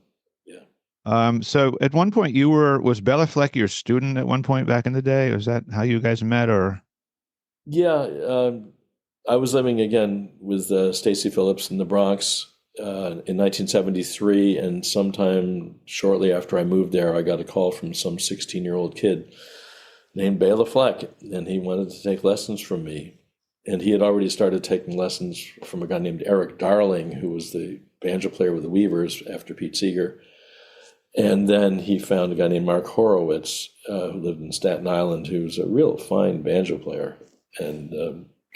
Yeah. So at one point was Bela Fleck your student at one point back in the day? Was that how you guys met, or? Yeah, I was living again with Stacy Phillips in the Bronx in 1973, and sometime shortly after I moved there, I got a call from some 16-year-old kid named Bela Fleck, and he wanted to take lessons from me. And he had already started taking lessons from a guy named Eric Darling, who was the banjo player with the Weavers after Pete Seeger. And then he found a guy named Mark Horowitz, who lived in Staten Island, who was a real fine banjo player and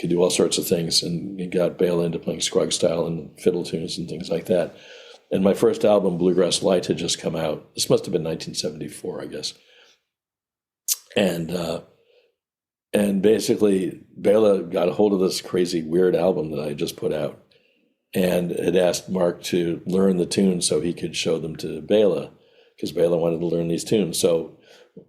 could do all sorts of things. And he got Bela into playing Scruggs style and fiddle tunes and things like that. And my first album, Bluegrass Light, had just come out. This must have been 1974, I guess. And basically, Bela got a hold of this crazy, weird album that I just put out. and had asked Mark to learn the tunes so he could show them to Bela, because Bela wanted to learn these tunes. So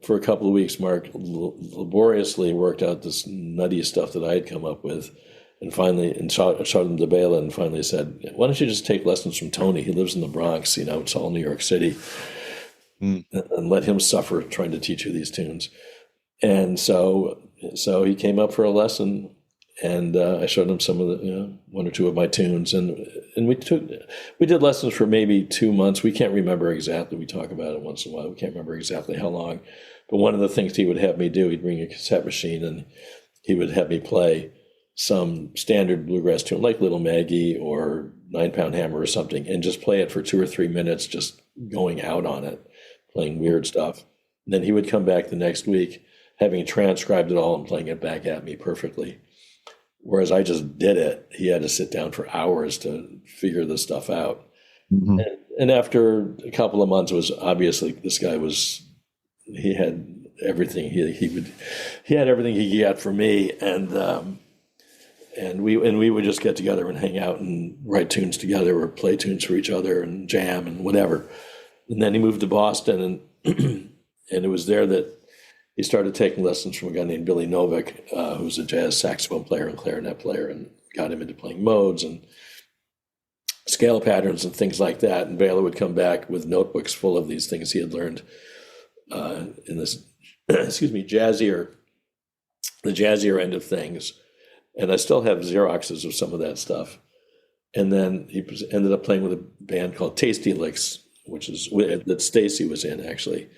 for a couple of weeks, Mark laboriously worked out this nutty stuff that I had come up with, and finally showed them to Bela, and finally said, "Why don't you just take lessons from Tony? He lives in the Bronx. It's all New York City, and let him suffer trying to teach you these tunes." And so he came up for a lesson. And I showed him some of the, one or two of my tunes, and we did lessons for maybe 2 months. We can't remember exactly. We talk about it once in a while. We can't remember exactly how long. But one of the things he would have me do, he'd bring a cassette machine, and he would have me play some standard bluegrass tune, like Little Maggie or 9-Pound Hammer or something, and just play it for 2 or 3 minutes, just going out on it, playing weird stuff. And then he would come back the next week, having transcribed it all and playing it back at me perfectly. Whereas I just did it. He had to sit down for hours to figure this stuff out. Mm-hmm. And after a couple of months, it was obviously this guy he had everything. He had everything he got from me, and we would just get together and hang out and write tunes together or play tunes for each other and jam and whatever. And then he moved to Boston, and it was there that he started taking lessons from a guy named Billy Novick, who's a jazz saxophone player and clarinet player, and got him into playing modes and scale patterns and things like that. And Bela would come back with notebooks full of these things he had learned in this, the jazzier end of things. And I still have Xeroxes of some of that stuff. And then he ended up playing with a band called Tasty Licks, that Stacy was in, actually.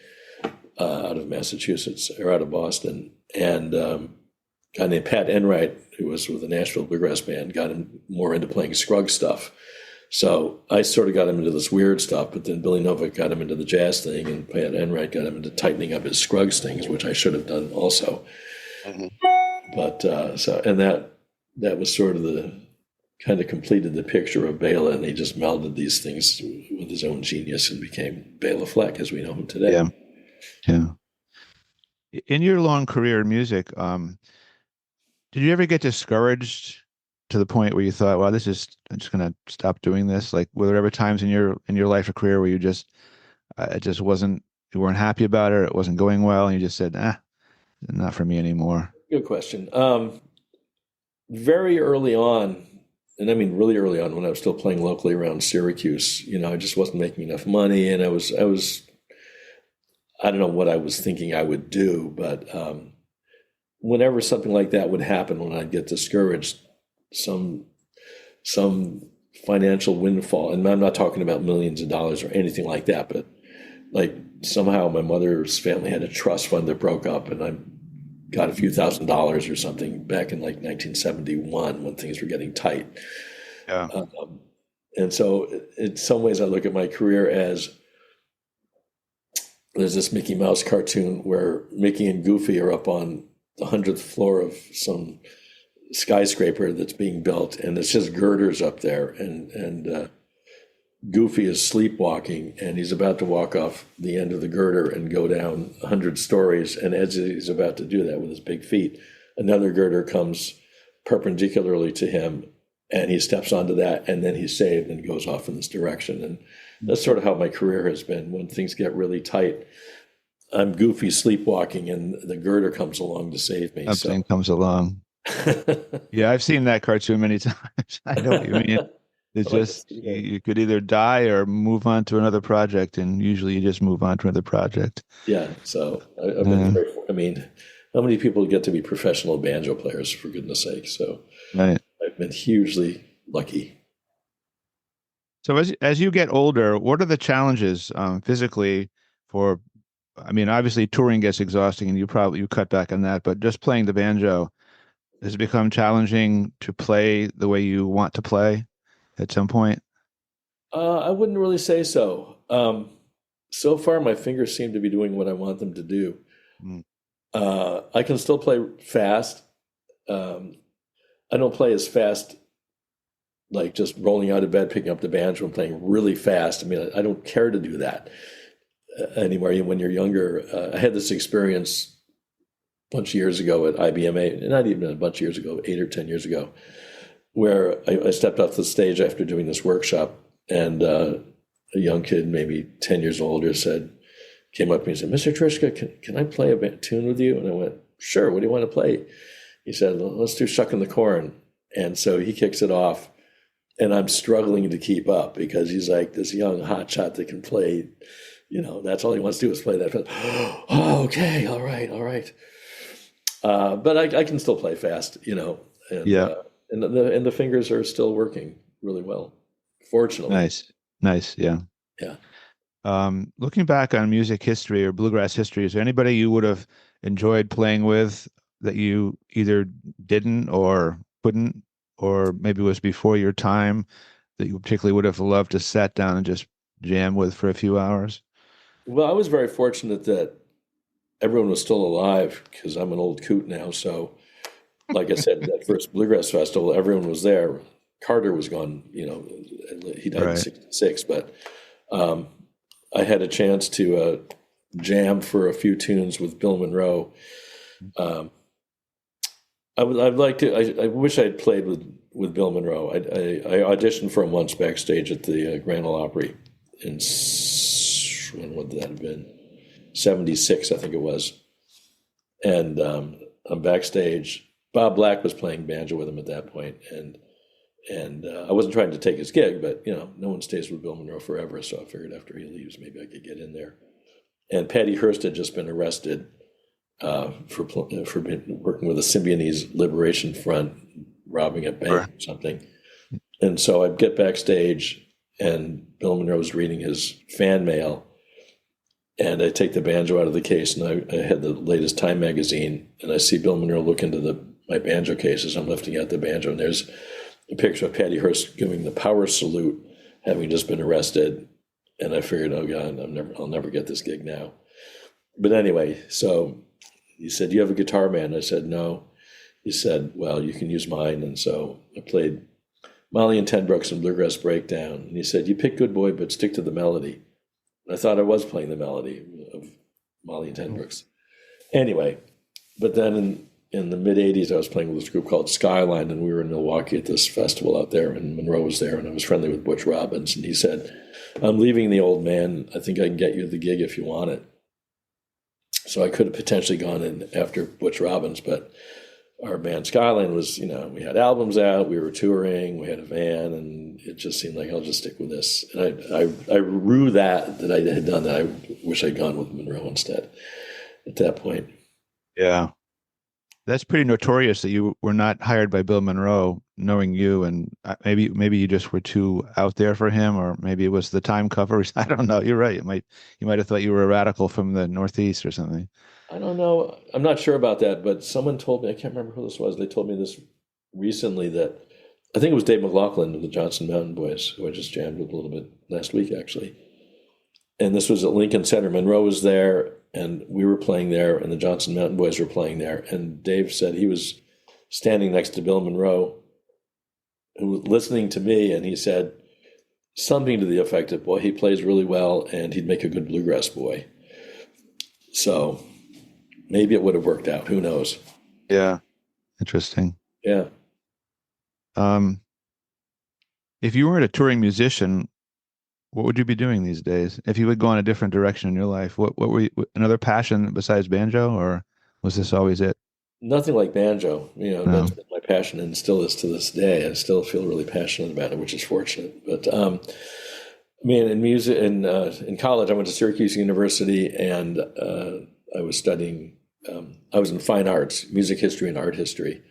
Out of Massachusetts or out of Boston, and a guy named Pat Enright, who was with the Nashville Bluegrass Band, got him more into playing Scruggs stuff. So I sort of got him into this weird stuff, but then Billy Novick got him into the jazz thing, and Pat Enright got him into tightening up his Scruggs things, which I should have done also. Mm-hmm. But that was sort of the kind of completed the picture of Bela, and he just melded these things with his own genius and became Bela Fleck as we know him today. Yeah. Yeah. In your long career in music, did you ever get discouraged to the point where you thought, "Well, I'm just going to stop doing this"? Like, were there ever times in your life or career where you weren't happy about it, or it wasn't going well, and you just said, not for me anymore? Good question. Very early on, and I mean really early on, when I was still playing locally around Syracuse, I just wasn't making enough money, and I don't know what I was thinking I would do, but whenever something like that would happen, when I'd get discouraged, some financial windfall, and I'm not talking about millions of dollars or anything like that, but like somehow my mother's family had a trust fund that broke up, and I got a few $1,000s or something back in like 1971 when things were getting tight. Yeah. And so in some ways I look at my career as, there's this Mickey Mouse cartoon where Mickey and Goofy are up on the 100th floor of some skyscraper that's being built, and it's just girders up there, and Goofy is sleepwalking, and he's about to walk off the end of the girder and go down 100 stories, and as he's about to do that with his big feet, another girder comes perpendicularly to him, and he steps onto that, and then he's saved and goes off in this direction. And that's sort of how my career has been. When things get really tight, I'm Goofy sleepwalking, and the girder comes along to save me. Something comes along. Yeah, I've seen that cartoon many times. I know what you mean. It's just, you could either die or move on to another project, and usually you just move on to another project. Yeah, so I've been I mean, how many people get to be professional banjo players, for goodness sake? So right. I've been hugely lucky. So as you get older, what are the challenges physically for, I mean, obviously touring gets exhausting and you cut back on that, but just playing the banjo, has it become challenging to play the way you want to play at some point? I wouldn't really say so. So far, my fingers seem to be doing what I want them to do. I can still play fast. I don't play as fast, like just rolling out of bed, picking up the banjo and playing really fast. I mean, I don't care to do that anymore. When you're younger, I had this experience a bunch of years ago at IBMA, not even a bunch of years ago, 8 or 10 years ago, where I stepped off the stage after doing this workshop, and a young kid, maybe 10 years older, came up to me and said, "Mr. Trischka, can I play a tune with you?" And I went, "Sure, what do you want to play?" He said, "Well, let's do Shuckin' the Corn." And so he kicks it off, and I'm struggling to keep up because he's like this young hotshot that can play, that's all he wants to do is play that. Oh, okay, all right. But I can still play fast, and Yeah. And the fingers are still working really well, fortunately. Nice. Yeah. Yeah. Looking back on music history or bluegrass history, is there anybody you would have enjoyed playing with that you either didn't or couldn't, or maybe was before your time that you particularly would have loved to sat down and just jam with for a few hours? Well, I was very fortunate that everyone was still alive because I'm an old coot now. So, like I said, that first Bluegrass Festival, everyone was there. Carter was gone, he died in '66, but I had a chance to jam for a few tunes with Bill Monroe. I'd like to. I wish I'd played with Bill Monroe. I auditioned for him once backstage at the Grand Ole Opry when would that have been? '76, I think it was. And I'm backstage. Bob Black was playing banjo with him at that point, and I wasn't trying to take his gig, but no one stays with Bill Monroe forever, so I figured after he leaves, maybe I could get in there. And Patty Hearst had just been arrested for working with the Symbionese Liberation Front, robbing a bank or something. And so I'd get backstage, and Bill Monroe was reading his fan mail, and I take the banjo out of the case, and I had the latest Time magazine, and I see Bill Monroe look into my banjo case as I'm lifting out the banjo, and there's a picture of Patty Hearst giving the power salute, having just been arrested. And I figured, oh God, I'll never get this gig now. But anyway, so he said, "Do you have a guitar, man?" I said, "No." He said, "Well, you can use mine." And so I played Molly and Ten Brooks and Bluegrass Breakdown. And he said, "You pick Good Boy, but stick to the melody." And I thought I was playing the melody of Molly and Ten Brooks. Anyway, but then in the mid-'80s, I was playing with this group called Skyline, and we were in Milwaukee at this festival out there, and Monroe was there, and I was friendly with Butch Robbins. And he said, "I'm leaving the old man. I think I can get you the gig if you want it." So I could have potentially gone in after Butch Robbins, but our band Skyline was, we had albums out, we were touring, we had a van, and it just seemed like I'll just stick with this. And I rue that I had done that. I wish I'd gone with Monroe instead at that point. Yeah. That's pretty notorious that you were not hired by Bill Monroe, knowing you, and maybe you just were too out there for him, or maybe it was the Time cover. I don't know. You're right. You might have thought you were a radical from the Northeast or something. I don't know. I'm not sure about that, but someone told me, I can't remember who this was. They told me this recently that I think it was Dave McLaughlin of the Johnson Mountain Boys, who I just jammed with a little bit last week, actually. And this was at Lincoln Center. Monroe was there, and we were playing there, and the Johnson Mountain Boys were playing there. And Dave said he was standing next to Bill Monroe, who was listening to me, and he said something to the effect of, "Boy, he plays really well, and he'd make a good bluegrass boy." So maybe it would have worked out. Who knows? Yeah. Interesting. Yeah. If you weren't a touring musician, what would you be doing these days? If you would go in a different direction in your life, what were you, another passion besides banjo, or was this always it? Nothing like banjo. No. That's been my passion and still is to this day. I still feel really passionate about it, which is fortunate. But in music, in college, I went to Syracuse University, and I was studying. I was in fine arts, music history, and art history.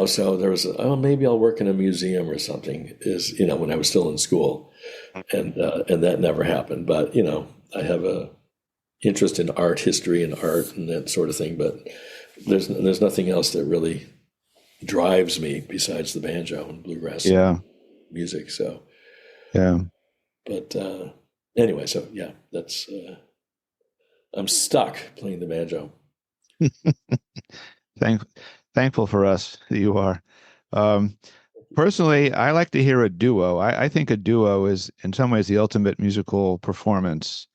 So there was, maybe I'll work in a museum or something. When I was still in school, and that never happened. But I have a interest in art history and art and that sort of thing. But there's nothing else that really drives me besides the banjo and bluegrass music. So yeah. But anyway, so yeah, that's I'm stuck playing the banjo. Thankful for us that you are. Personally, I like to hear a duo. I think a duo is in some ways the ultimate musical performance.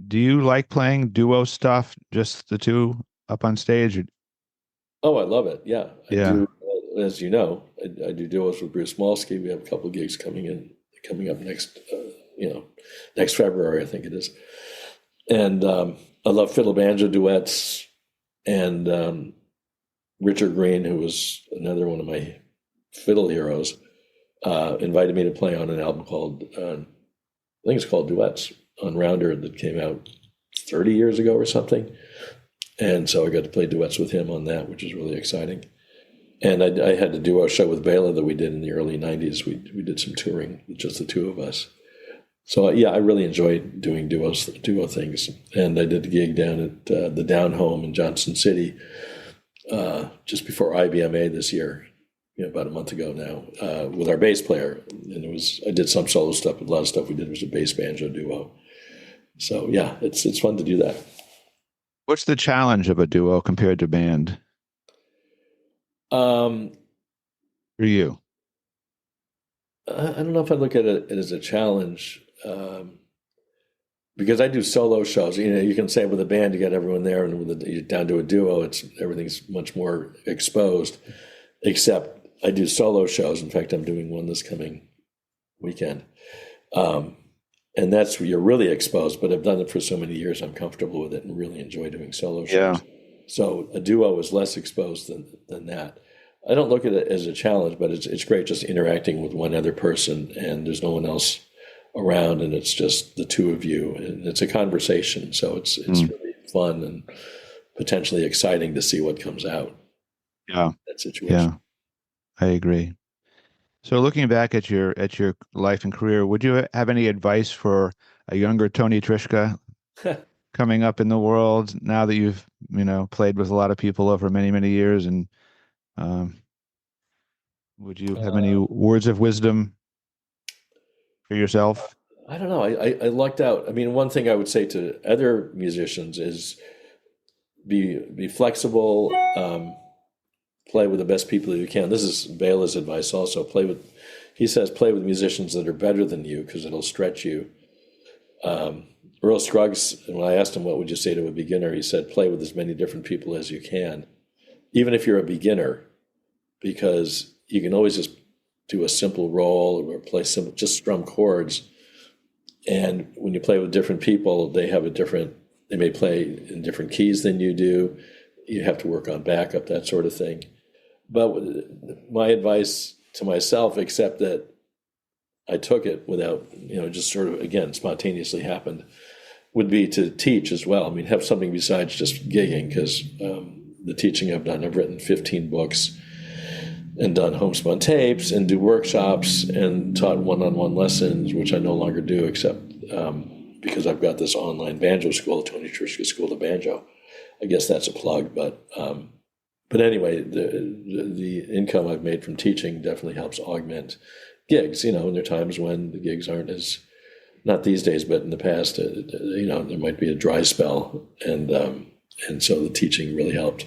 Do you like playing duo stuff, just the two up on stage? Oh, I love it. Yeah, I do. as you know, I do duos with Bruce Molsky. We have a couple of gigs coming up next February, I think it is. And I love fiddle banjo duets. And Richard Green, who was another one of my fiddle heroes, invited me to play on an album called, I think it's called Duets, on Rounder, that came out 30 years ago or something. And so I got to play duets with him on that, which was really exciting. And I had a duo show with Bela that we did in the early 90s. We did some touring with just the two of us. So, yeah, I really enjoyed doing duo things. And I did a gig down at the Down Home in Johnson City just before IBMA this year, about a month ago now, with our bass player. And I did some solo stuff, but a lot of stuff we did was a bass banjo duo. So, yeah, it's fun to do that. What's the challenge of a duo compared to band? For you? I don't know if I look at it as a challenge, because I do solo shows. You can say with a band you got everyone there, and you're down to a duo, everything's much more exposed. Except I do solo shows. In fact, I'm doing one this coming weekend, and that's where you're really exposed. But I've done it for so many years, I'm comfortable with it and really enjoy doing solo shows. Yeah. So a duo is less exposed than that. I don't look at it as a challenge, but it's great just interacting with one other person, and there's no one else around, and it's just the two of you, and it's a conversation. So it's really fun and potentially exciting to see what comes out. Yeah. That situation. Yeah, I agree. So looking back at your life and career, would you have any advice for a younger Tony Trischka coming up in the world now that you've played with a lot of people over many, many years? And would you have any words of wisdom for yourself? I don't know. I lucked out. I mean, one thing I would say to other musicians is be flexible, play with the best people you can. This is Bela's advice also. He says, play with musicians that are better than you because it'll stretch you. Earl Scruggs, when I asked him what would you say to a beginner, he said, play with as many different people as you can, even if you're a beginner, because you can always just do a simple roll or play just strum chords. And when you play with different people, they may play in different keys than you do. You have to work on backup, that sort of thing. But my advice to myself, except that I took it without, just sort of, again, spontaneously happened, would be to teach as well. I mean, have something besides just gigging, because the teaching I've done, I've written 15 books and done homespun tapes and do workshops and taught one-on-one lessons, which I no longer do, except because I've got this online banjo school, Tony Trischka School of Banjo. I guess that's a plug, but anyway, the income I've made from teaching definitely helps augment gigs. And there are times when the gigs aren't as, not these days, but in the past, there might be a dry spell, and so the teaching really helped.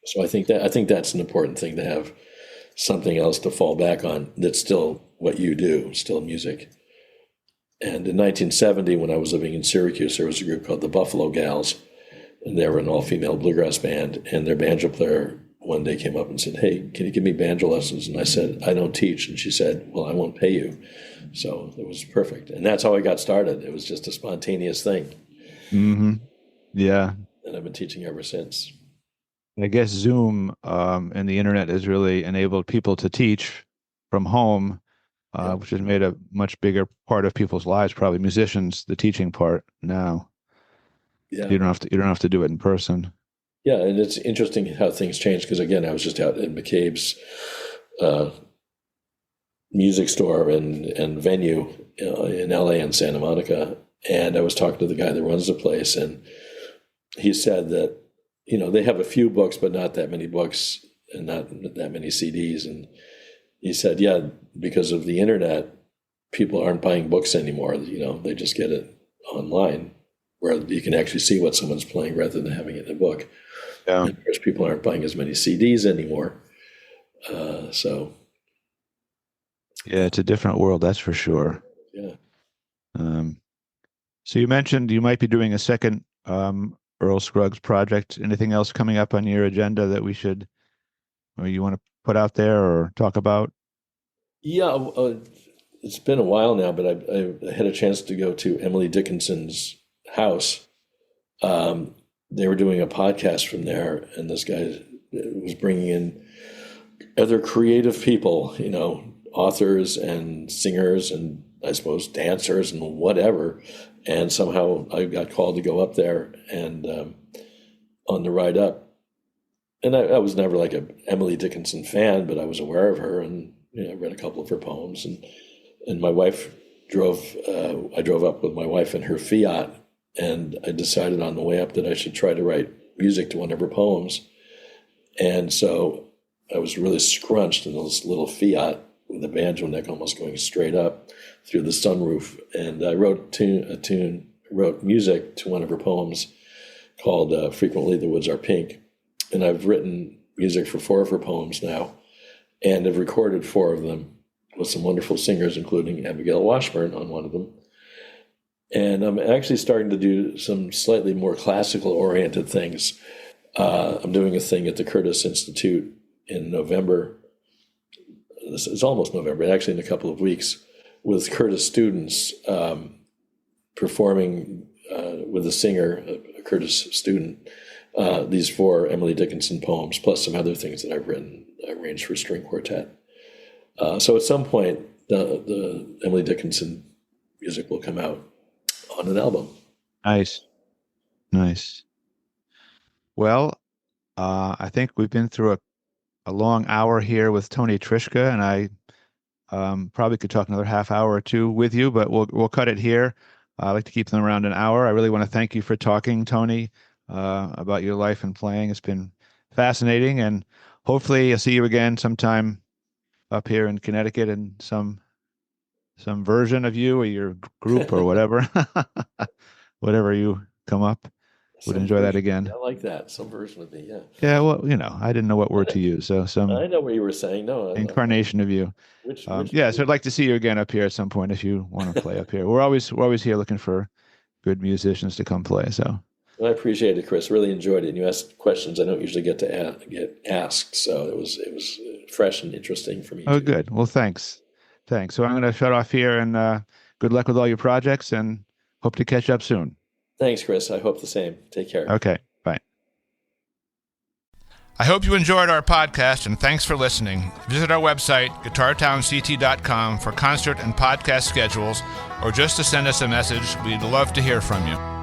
So I think that's an important thing, to have something else to fall back on that's still what you do, still music. And in 1970, when I was living in Syracuse, there was a group called the Buffalo Gals, and they were an all-female bluegrass band, and their banjo player one day came up and said, "Hey, can you give me banjo lessons?" And I said, "I don't teach." And she said, "Well, I won't pay you." So it was perfect. And that's how I got started. It was just a spontaneous thing. Mm-hmm. Yeah. And I've been teaching ever since. I guess Zoom and the internet has really enabled people to teach from home, which has made a much bigger part of people's lives, probably musicians, the teaching part now. Yeah. You don't have to do it in person. Yeah, and it's interesting how things change, because again, I was just out at McCabe's music store and venue in LA and Santa Monica, and I was talking to the guy that runs the place, and he said that they have a few books, but not that many books and not that many CDs. And he said, yeah, because of the internet, people aren't buying books anymore. They just get it online, where you can actually see what someone's playing rather than having it in a book. Yeah. And of course, people aren't buying as many CDs anymore. So. Yeah, it's a different world, that's for sure. Yeah. So you mentioned you might be doing a second Earl Scruggs project. Anything else coming up on your agenda that we should or you want to put out there or talk about? Yeah, it's been a while now, but I had a chance to go to Emily Dickinson's house. They were doing a podcast from there, and this guy was bringing in other creative people, authors and singers and I suppose dancers and whatever. And somehow I got called to go up there and on the ride up. And I was never like a Emily Dickinson fan, but I was aware of her and I read a couple of her poems. And my wife I drove up with my wife in her Fiat, and I decided on the way up that I should try to write music to one of her poems. And so I was really scrunched in this little Fiat with a banjo neck almost going straight up through the sunroof. And I wrote wrote music to one of her poems called Frequently the Woods Are Pink. And I've written music for 4 of her poems now, and have recorded 4 of them with some wonderful singers, including Abigail Washburn on one of them. And I'm actually starting to do some slightly more classical oriented things. I'm doing a thing at the Curtis Institute in November. It's almost November, actually in a couple of weeks, with Curtis students performing with a singer, a Curtis student, these 4 Emily Dickinson poems, plus some other things that I've written, arranged for string quartet. So at some point, the Emily Dickinson music will come out on an album. Nice. Well, I think we've been through a long hour here with Tony Trischka, and I probably could talk another half hour or two with you, but we'll cut it here. I like to keep them around an hour. I really want to thank you for talking, Tony, about your life and playing. It's been fascinating, and hopefully I'll see you again sometime up here in Connecticut in some version of you or your group or whatever, whatever you come up. Would enjoy that again. I like that. Some version of me, yeah. Yeah, well, I didn't know what word to use, so some I know what you were saying. No, incarnation of you. Which So I'd like to see you again up here at some point if you want to play up here. We're always here looking for good musicians to come play. So I appreciate it, Chris. Really enjoyed it. And you asked questions I don't usually get get asked, so it was fresh and interesting for me. Oh, too. good. Well, thanks. So I'm going to shut off here, and good luck with all your projects, and hope to catch up soon. Thanks, Chris. I hope the same. Take care. Okay. Bye. I hope you enjoyed our podcast, and thanks for listening. Visit our website, guitartownct.com, for concert and podcast schedules, or just to send us a message. We'd love to hear from you.